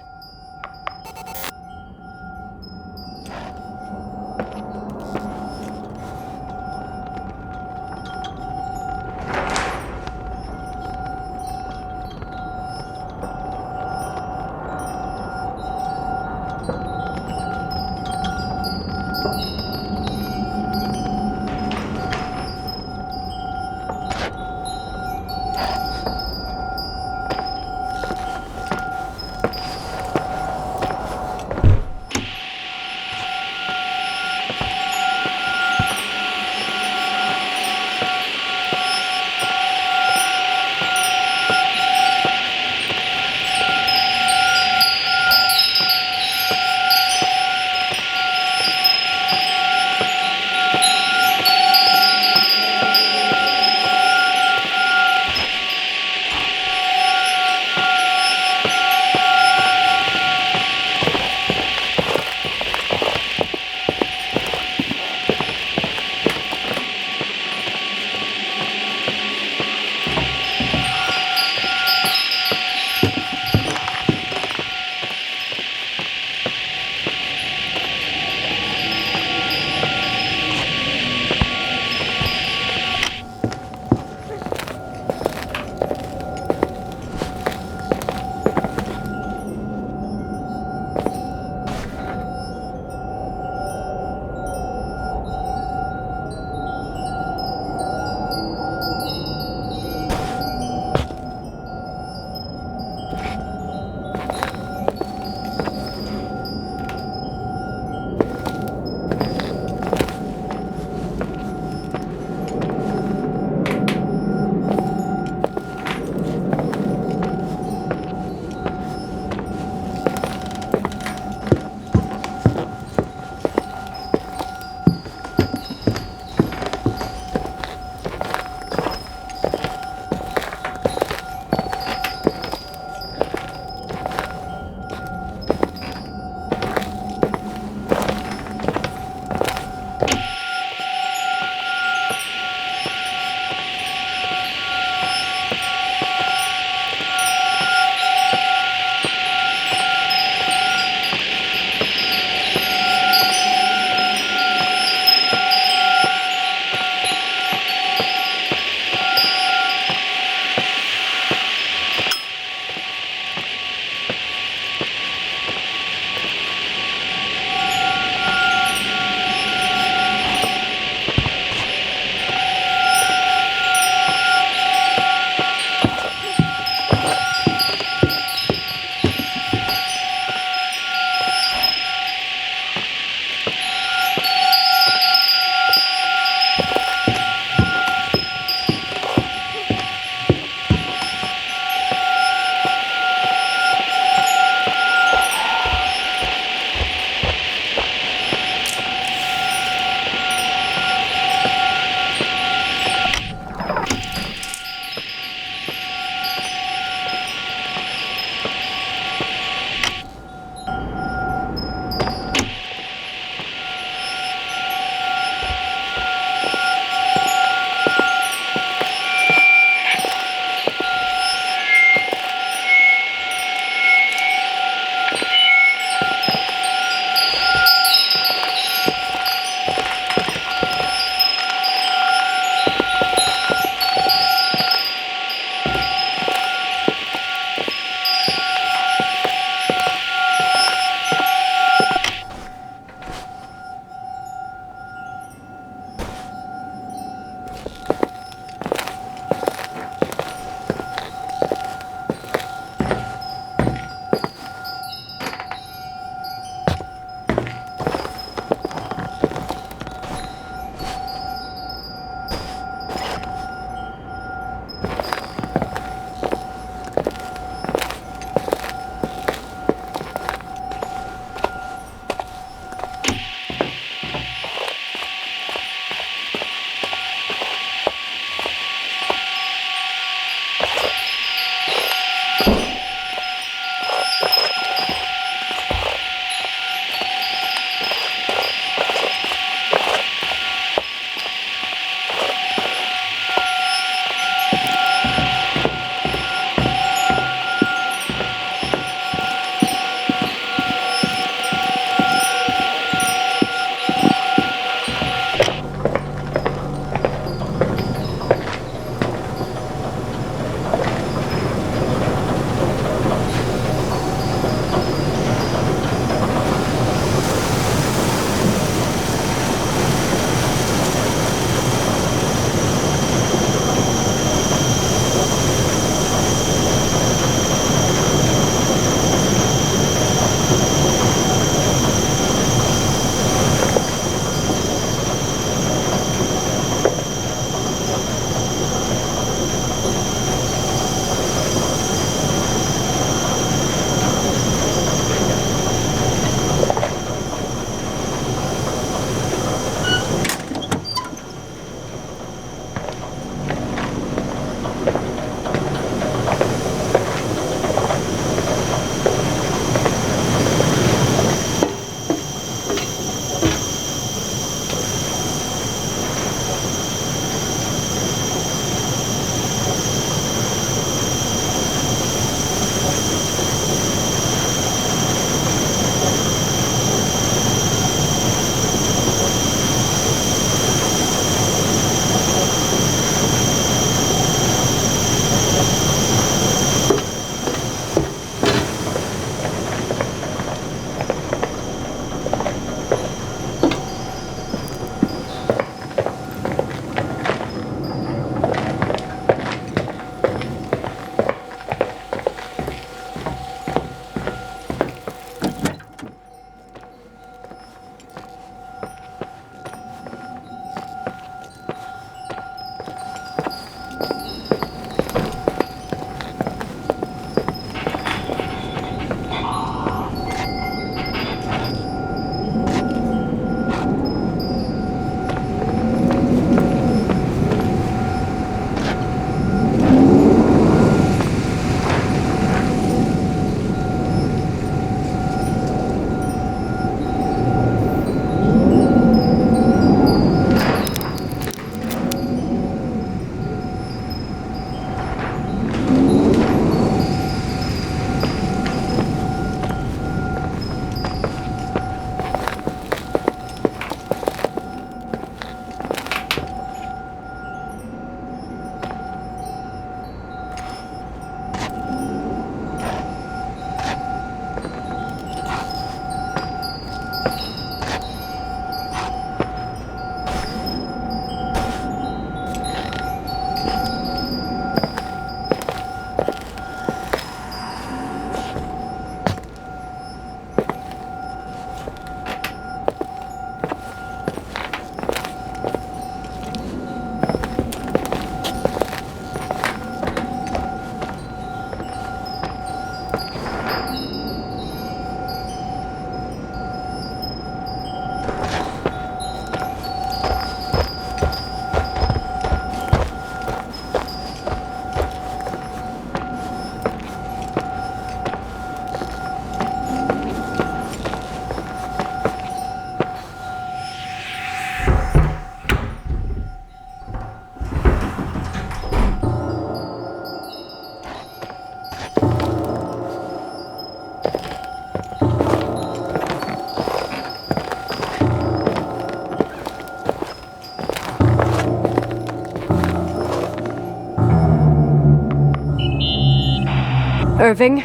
Irving?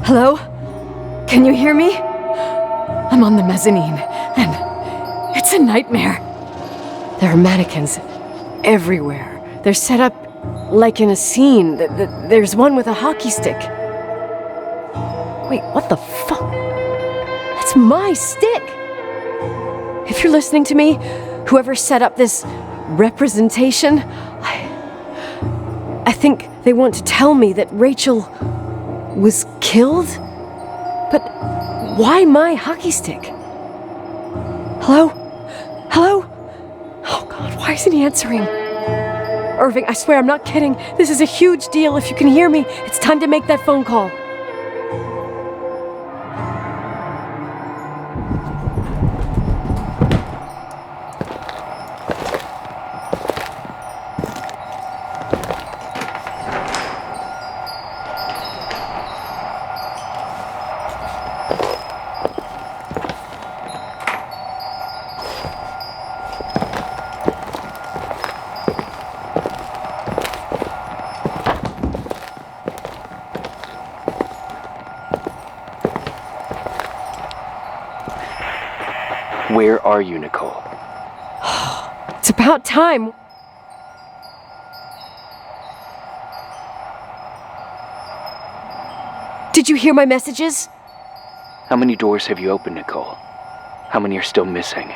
Hello? Can you hear me? I'm on the mezzanine, and it's a nightmare. There are mannequins everywhere. They're set up like in a scene. There's one with a hockey stick. Wait, what the fuck? That's my stick! If you're listening to me, whoever set up this representation, I think they want to tell me that Rachel was killed? But why my hockey stick? Hello? Hello? Oh God, why isn't he answering? Irving, I swear I'm not kidding. This is a huge deal. If you can hear me, it's time to make that phone call. Where are you, Nicole? It's about time. Did you hear my messages? How many doors have you opened, Nicole? How many are still missing?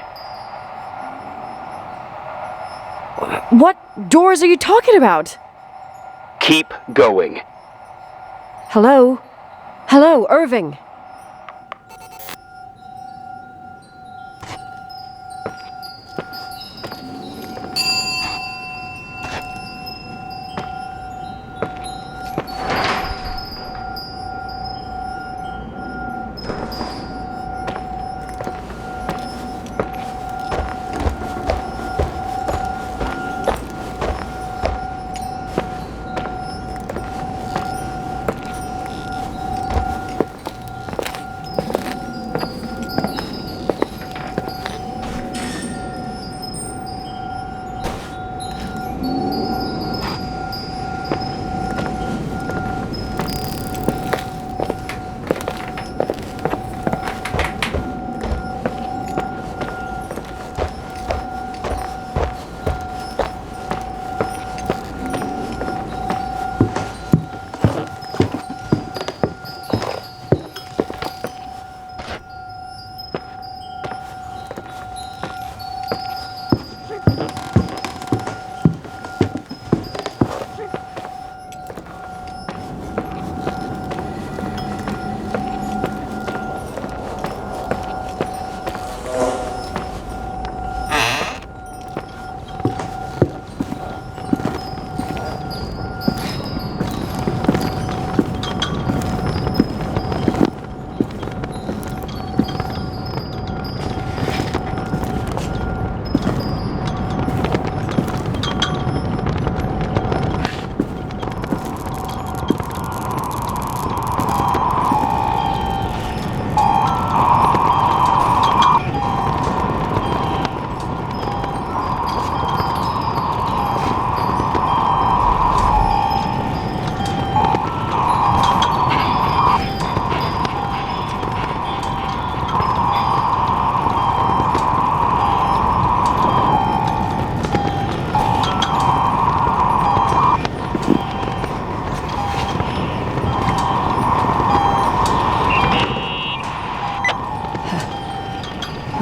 What doors are you talking about? Keep going. Hello? Hello, Irving.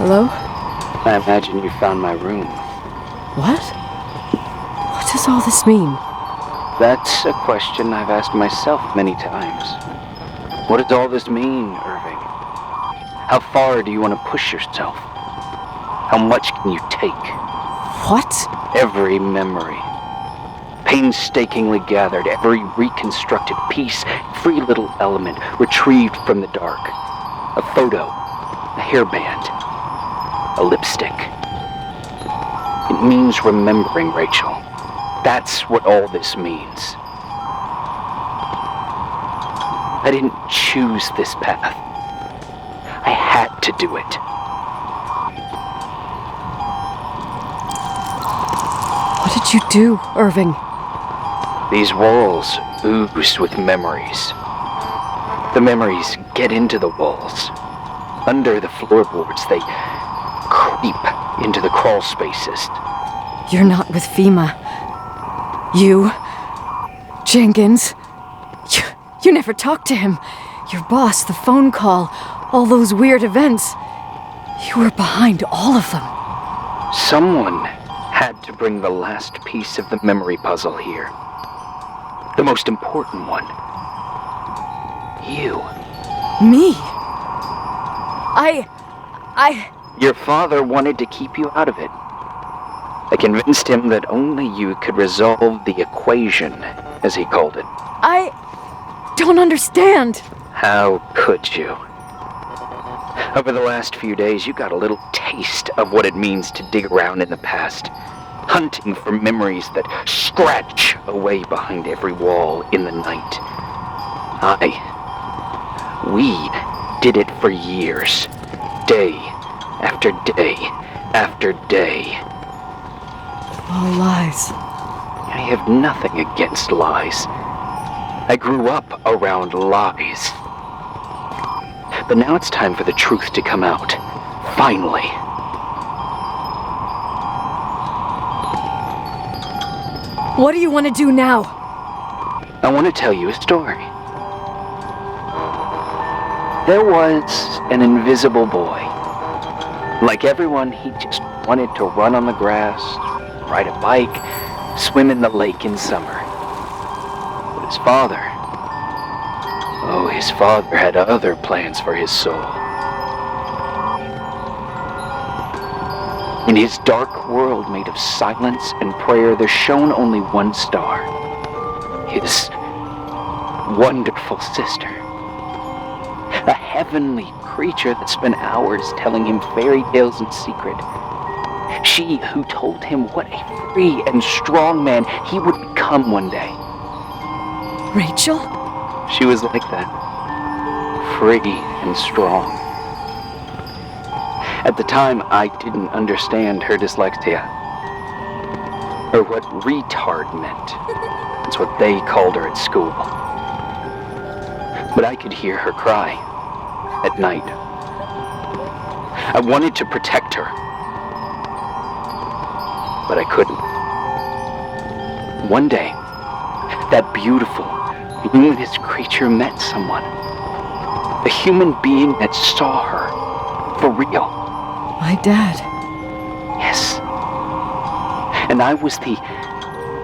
Hello? I imagine you found my room. What? What does all this mean? That's a question I've asked myself many times. What does all this mean, Irving? How far do you want to push yourself? How much can you take? What? Every memory. Painstakingly gathered, every reconstructed piece, every little element retrieved from the dark. A photo, a hairband, a lipstick. It means remembering Rachel. That's what all this means. I didn't choose this path. I had to do it. What did you do, Irving? These walls ooze with memories. The memories get into the walls. Under the floorboards, they creep into the crawl spaces. You're not with FEMA. You, Jenkins, you never talked to him. Your boss, the phone call, all those weird events. You were behind all of them. Someone had to bring the last piece of the memory puzzle here. The most important one. You. Me? Your father wanted to keep you out of it. I convinced him that only you could resolve the equation, as he called it. I don't understand. How could you? Over the last few days, you got a little taste of what it means to dig around in the past, hunting for memories that scratch away behind every wall in the night. We did it for years, day after day after day. All lies. I have nothing against lies. I grew up around lies. But now it's time for the truth to come out. Finally. What do you want to do now? I want to tell you a story. There was an invisible boy. Like everyone, he just wanted to run on the grass, ride a bike, swim in the lake in summer. But his father had other plans for his soul. In his dark world made of silence and prayer, there shone only one star. His wonderful sister. A heavenly creature that spent hours telling him fairy tales in secret. She who told him what a free and strong man he would become one day. Rachel? She was like that. Free and strong. At the time, I didn't understand her dyslexia. Or what retard meant. That's what they called her at school. But I could hear her cry at night. I wanted to protect her. But I couldn't. One day, that beautiful, luminous creature met someone. A human being that saw her for real. My dad. Yes. And I was the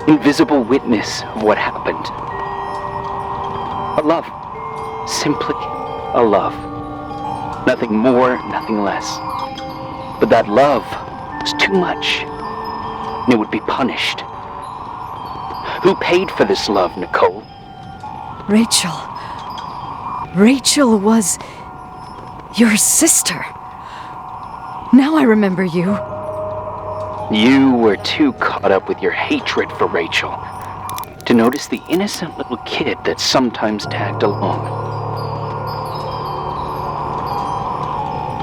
invisible witness of what happened. A love. Simply a love. Nothing more, nothing less. But that love was too much. And it would be punished. Who paid for this love, Nicole? Rachel. Rachel was your sister. Now I remember you. You were too caught up with your hatred for Rachel to notice the innocent little kid that sometimes tagged along.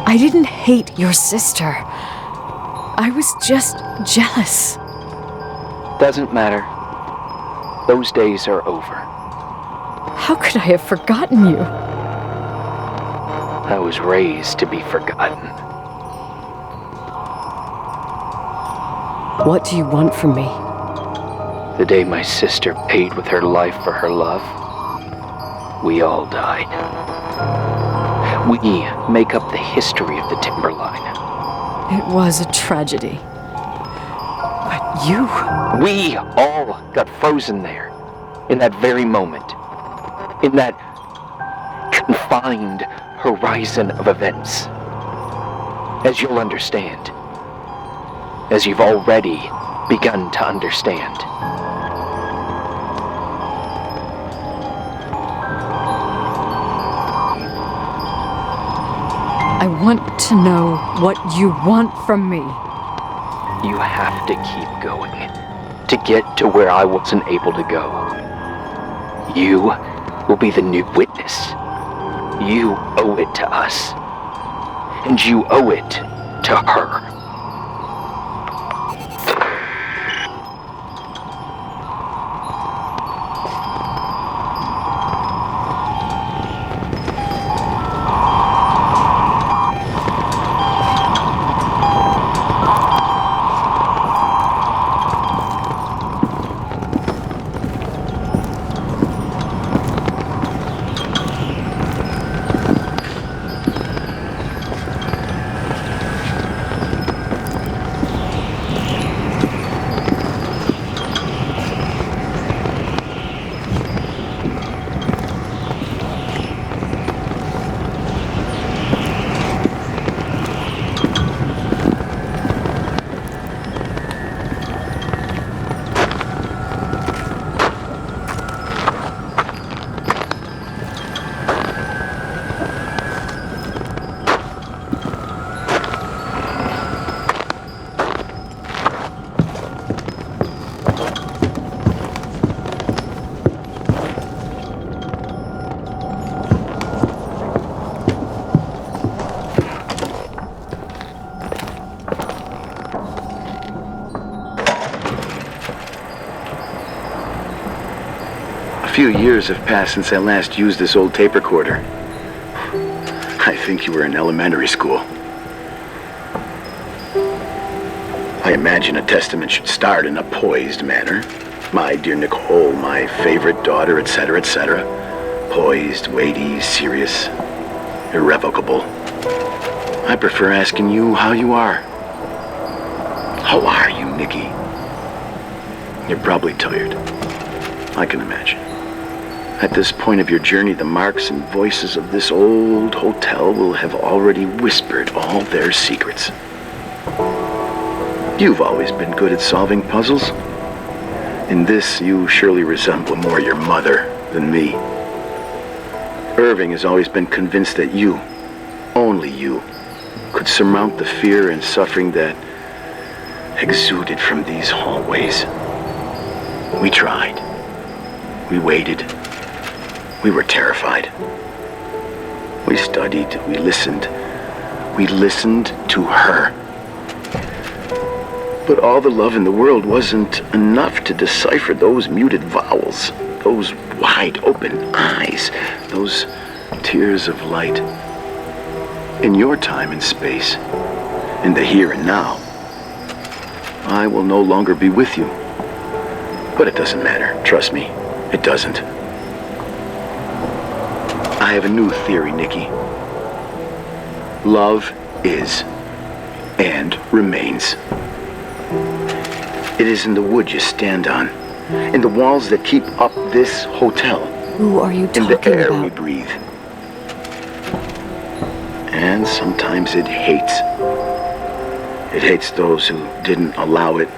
I didn't hate your sister. I was just jealous. Doesn't matter. Those days are over. How could I have forgotten you? I was raised to be forgotten. What do you want from me? The day my sister paid with her life for her love, we all died. We make up the history of the Timberline. It was a tragedy. But you... We all got frozen there, in that very moment. In that confined horizon of events. As you'll understand. As you've already begun to understand. I want to know what you want from me. You have to keep going to get to where I wasn't able to go. You will be the new witness. You owe it to us. And you owe it to her. few years have passed since I last used this old tape recorder. I think you were in elementary school. I imagine a testament should start in a poised manner. My dear Nicole, my favorite daughter, etc., etc. Poised, weighty, serious, irrevocable. I prefer asking you how you are. How are you, Nikki? You're probably tired. I can imagine. At this point of your journey, the marks and voices of this old hotel will have already whispered all their secrets. You've always been good at solving puzzles. In this, you surely resemble more your mother than me. Irving has always been convinced that you, only you, could surmount the fear and suffering that exuded from these hallways. We tried. We waited. We were terrified. We studied. We listened. We listened to her. But all the love in the world wasn't enough to decipher those muted vowels, those wide open eyes, those tears of light. In your time and space, in the here and now, I will no longer be with you. But it doesn't matter, trust me, it doesn't. I have a new theory, Nikki. Love is and remains. It is in the wood you stand on, in the walls that keep up this hotel, Who are you in talking the air we about? breathe. And sometimes it hates. It hates those who didn't allow it,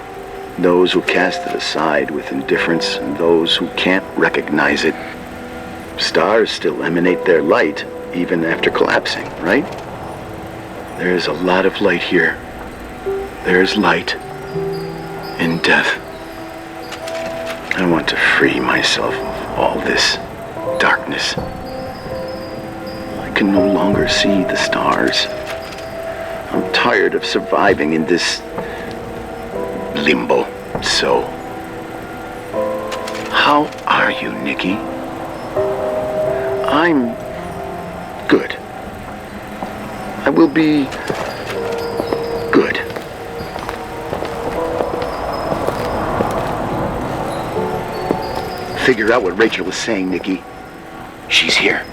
those who cast it aside with indifference, and those who can't recognize it. Stars still emanate their light, even after collapsing, right? There's a lot of light here. There's light in death. I want to free myself of all this darkness. I can no longer see the stars. I'm tired of surviving in this limbo. So, how are you, Nikki? I'm good. I will be good. Figure out what Rachel was saying, Nikki. She's here.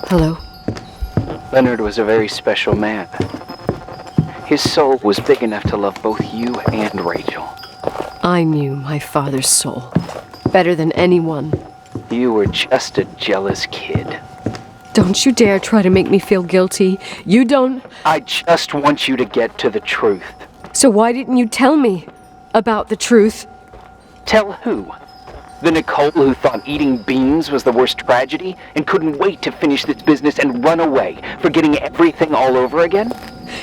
Hello? Leonard was a very special man. His soul was big enough to love both you and Rachel. I knew my father's soul better than anyone. You were just a jealous kid. Don't you dare try to make me feel guilty. You don't... I just want you to get to the truth. So why didn't you tell me about the truth? Tell who? The Nicole who thought eating beans was the worst tragedy and couldn't wait to finish this business and run away, forgetting everything all over again?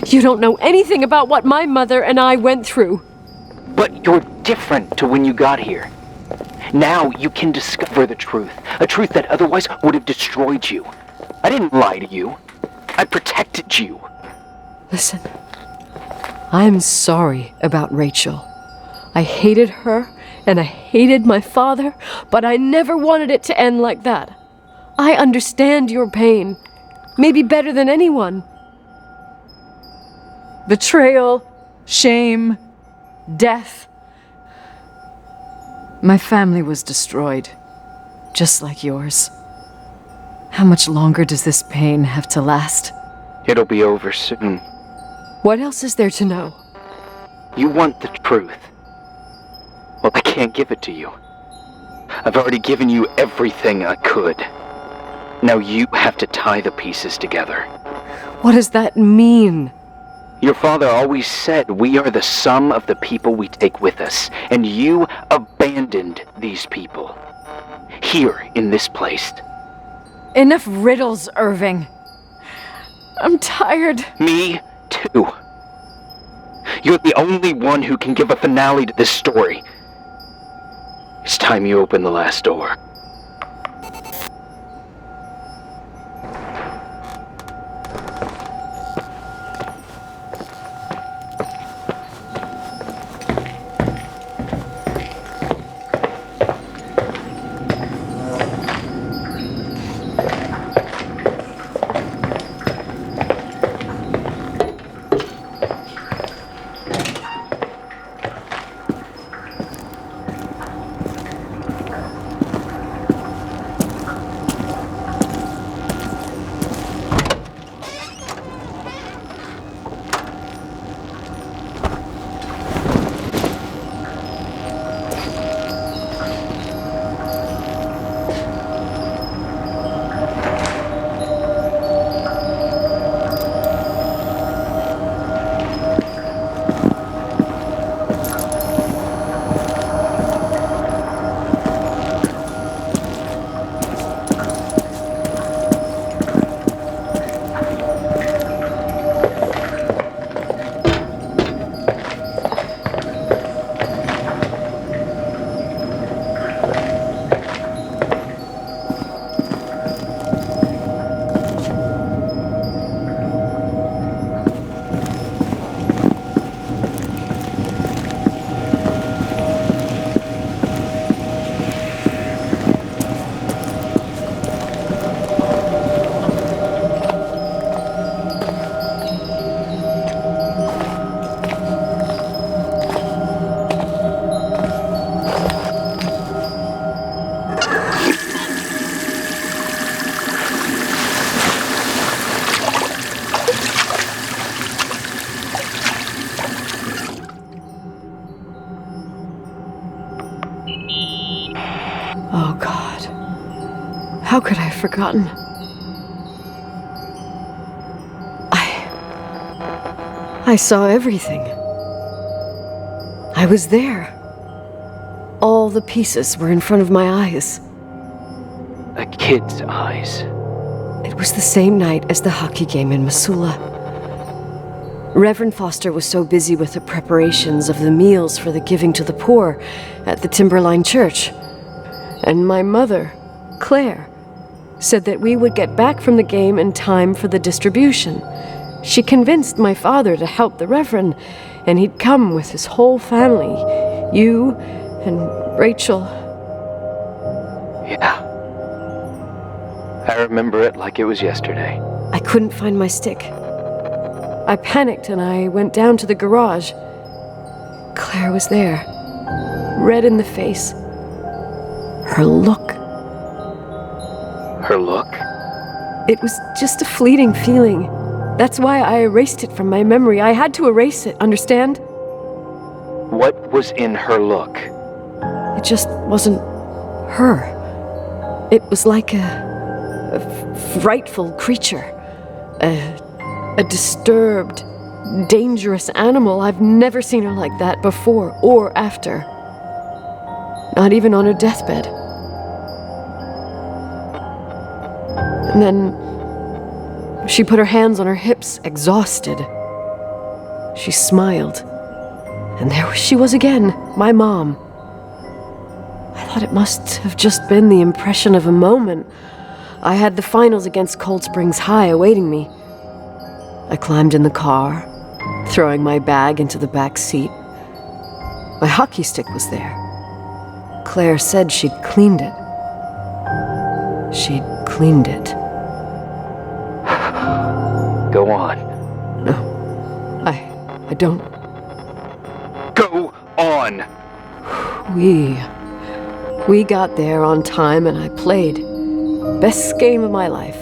You don't know anything about what my mother and I went through. But you're different to when you got here. Now you can discover the truth, a truth that otherwise would have destroyed you. I didn't lie to you. I protected you. Listen, I'm sorry about Rachel. I hated her, and I hated my father, but I never wanted it to end like that. I understand your pain, maybe better than anyone. Betrayal, shame, death. My family was destroyed, just like yours. How much longer does this pain have to last? It'll be over soon. What else is there to know? You want the truth. Well, I can't give it to you. I've already given you everything I could. Now you have to tie the pieces together. What does that mean? Your father always said we are the sum of the people we take with us, and you abandoned these people. Here, in this place. Enough riddles, Irving. I'm tired. Me, too. You're the only one who can give a finale to this story. It's time you open the last door. Oh, God. How could I have forgotten? I saw everything. I was there. All the pieces were in front of my eyes. A kid's eyes. It was the same night as the hockey game in Missoula. Reverend Foster was so busy with the preparations of the meals for the giving to the poor at the Timberline Church. And my mother, Claire, said that we would get back from the game in time for the distribution. She convinced my father to help the Reverend, and he'd come with his whole family. You and Rachel. Yeah. I remember it like it was yesterday. I couldn't find my stick. I panicked and I went down to the garage. Claire was there, red in the face. Her look. Her look? It was just a fleeting feeling. That's why I erased it from my memory. I had to erase it, understand? What was in her look? It just wasn't her. It was like a frightful creature. A disturbed, dangerous animal. I've never seen her like that before or after. Not even on her deathbed. And then she put her hands on her hips, exhausted. She smiled. And there she was again, my mom. I thought it must have just been the impression of a moment. I had the finals against Cold Springs High awaiting me. I climbed in the car, throwing my bag into the back seat. My hockey stick was there. Claire said she'd cleaned it. She'd cleaned it. Go on. No, I don't. Go on! We got there on time and I played. Best game of my life.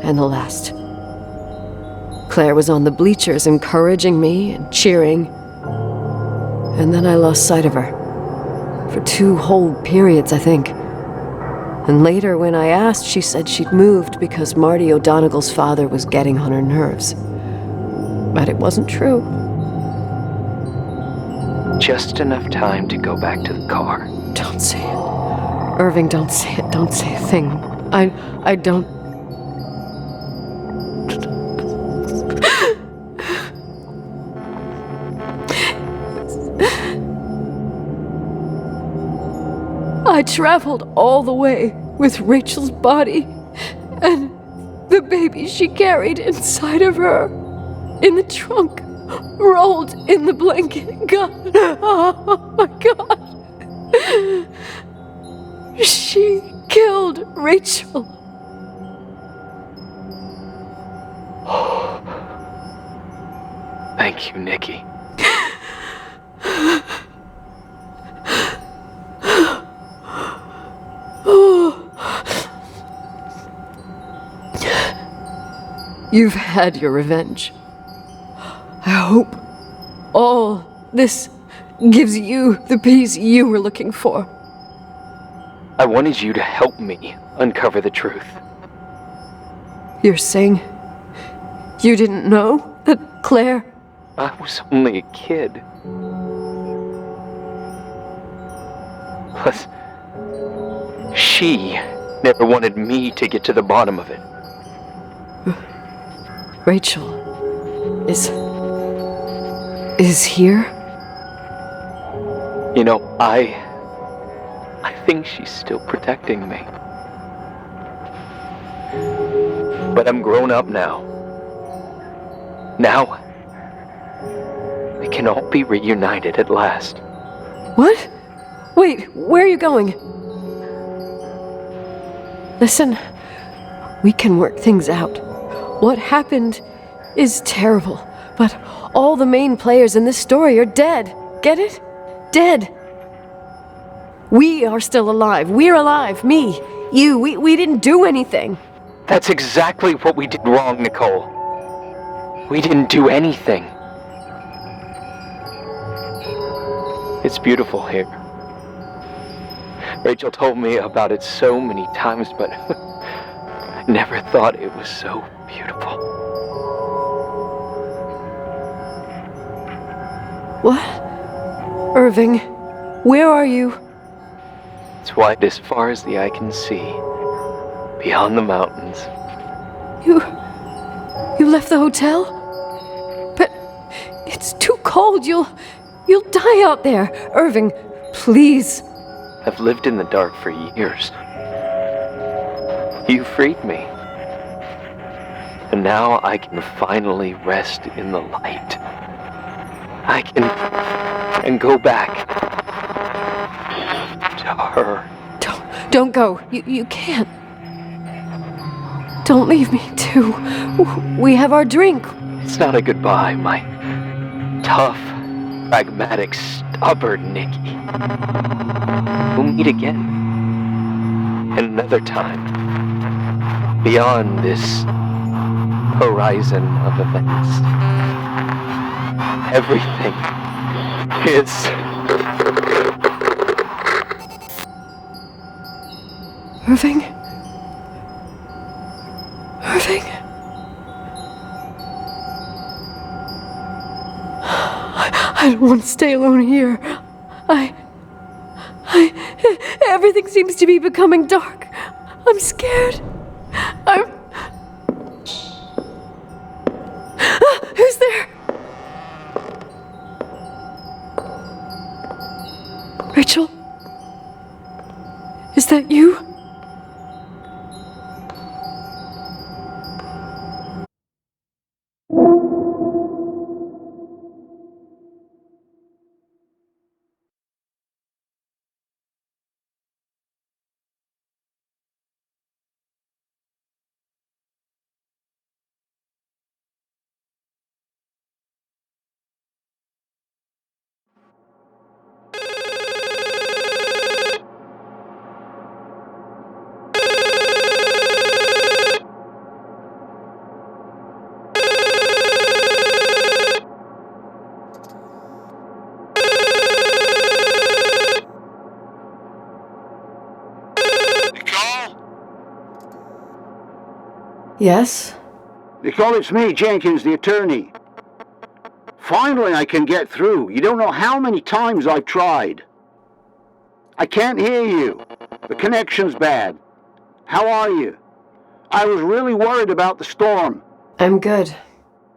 And the last. Claire was on the bleachers encouraging me and cheering. And then I lost sight of her. For 2 whole periods, I think. And later, when I asked, she said she'd moved because Marty O'Donegal's father was getting on her nerves. But it wasn't true. Just enough time to go back to the car. Don't say it. Irving, don't say it. Don't say a thing. I don't... I traveled all the way with Rachel's body and the baby she carried inside of her in the trunk, rolled in the blanket. God, oh my God. She killed Rachel. Thank you, Nikki. You've had your revenge. I hope all this gives you the peace you were looking for. I wanted you to help me uncover the truth. You're saying you didn't know that Claire... I was only a kid. Plus, she never wanted me to get to the bottom of it. Rachel is here? You know, I think she's still protecting me. But I'm grown up now. Now, we can all be reunited at last. What? Wait, where are you going? Listen, we can work things out. What happened is terrible, but all the main players in this story are dead. Get it? Dead. We are still alive. We're alive. Me, you, we didn't do anything. That's exactly what we did wrong, Nicole. We didn't do anything. It's beautiful here. Rachel told me about it so many times, but I never thought it was so beautiful. What? Irving, where are you? It's wide as far as the eye can see, beyond the mountains. You left the hotel? But it's too cold. You'll die out there. Irving, please. I've lived in the dark for years. You freed me. And now I can finally rest in the light. I can go back to her. Don't go. You can't. Don't leave me, too. We have our drink. It's not a goodbye, my tough, pragmatic, stubborn Nikki. We'll meet again. Another time. beyond this horizon of events. Everything is... Irving? Irving? I don't want to stay alone here. Everything seems to be becoming dark. I'm scared. Who's there? Rachel? Is that you? Yes? Nicole, it's me, Jenkins, the attorney. Finally I can get through. You don't know how many times I've tried. I can't hear you. The connection's bad. How are you? I was really worried about the storm. I'm good.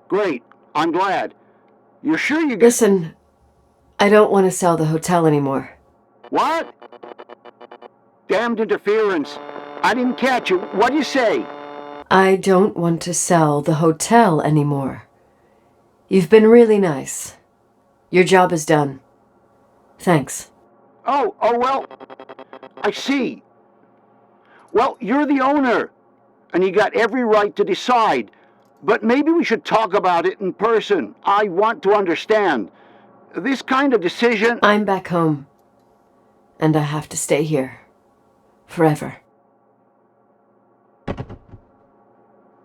Great. I'm glad. You're sure you... Listen, I don't want to sell the hotel anymore. What? Damned interference. I didn't catch you. What'd you say? I don't want to sell the hotel anymore. You've been really nice. Your job is done. Thanks. Oh, well, I see. Well, you're the owner, and you got every right to decide. But maybe we should talk about it in person. I want to understand. This kind of decision... I'm back home, and I have to stay here. Forever.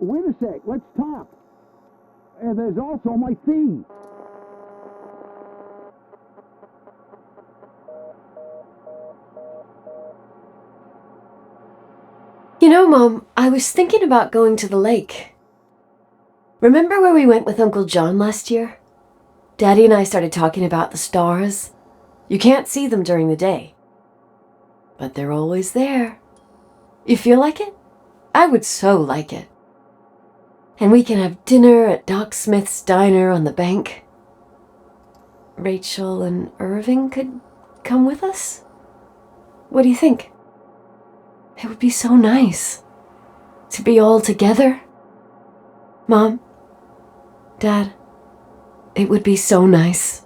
Wait a sec, let's talk. There's also my fee. You know, Mom, I was thinking about going to the lake. Remember where we went with Uncle John last year? Daddy and I started talking about the stars. You can't see them during the day, but they're always there. You feel like it? I would so like it. And we can have dinner at Doc Smith's diner on the bank. Rachel and Irving could come with us? What do you think? It would be so nice to be all together. Mom, Dad, it would be so nice.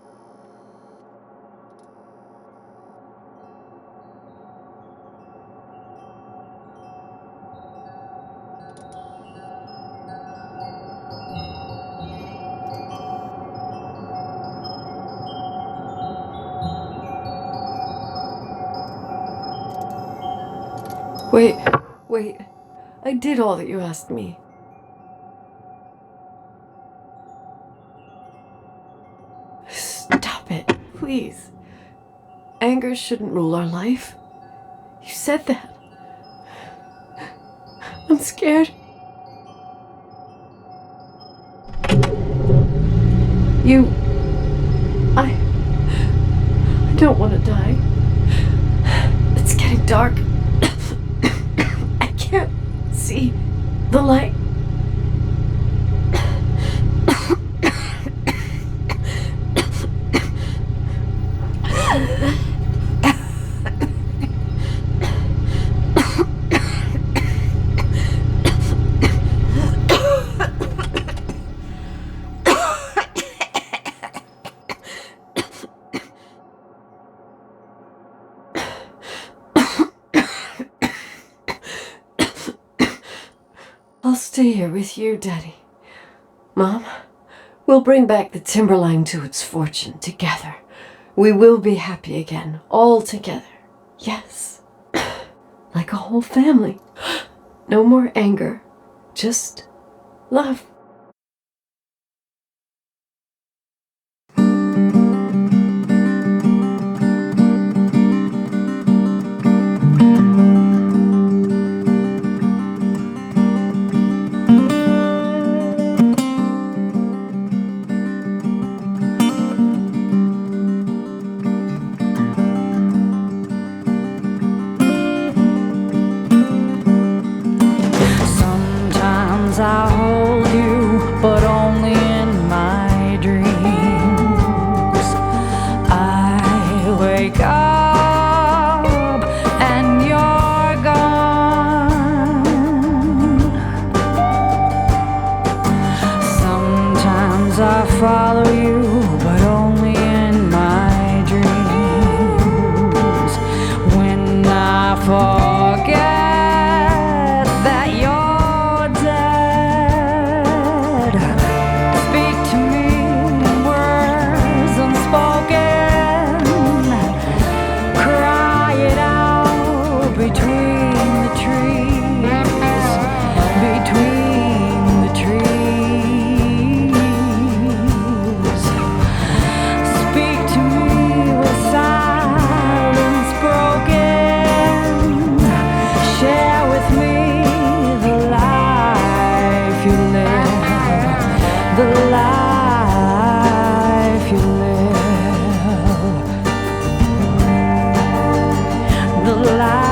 Wait. I did all that you asked me. Stop it, please. Anger shouldn't rule our life. You said that. I'm scared. I don't want to die. It's getting dark. I can't see the light. I'll stay here with you, Daddy. Mom, we'll bring back the timberline to its fortune together. We will be happy again, all together. Yes. Like a whole family. No more anger, just love. I hold you, but only in my dreams. I wake up and you're gone. Sometimes I follow you, but only in my dreams. When I forget the life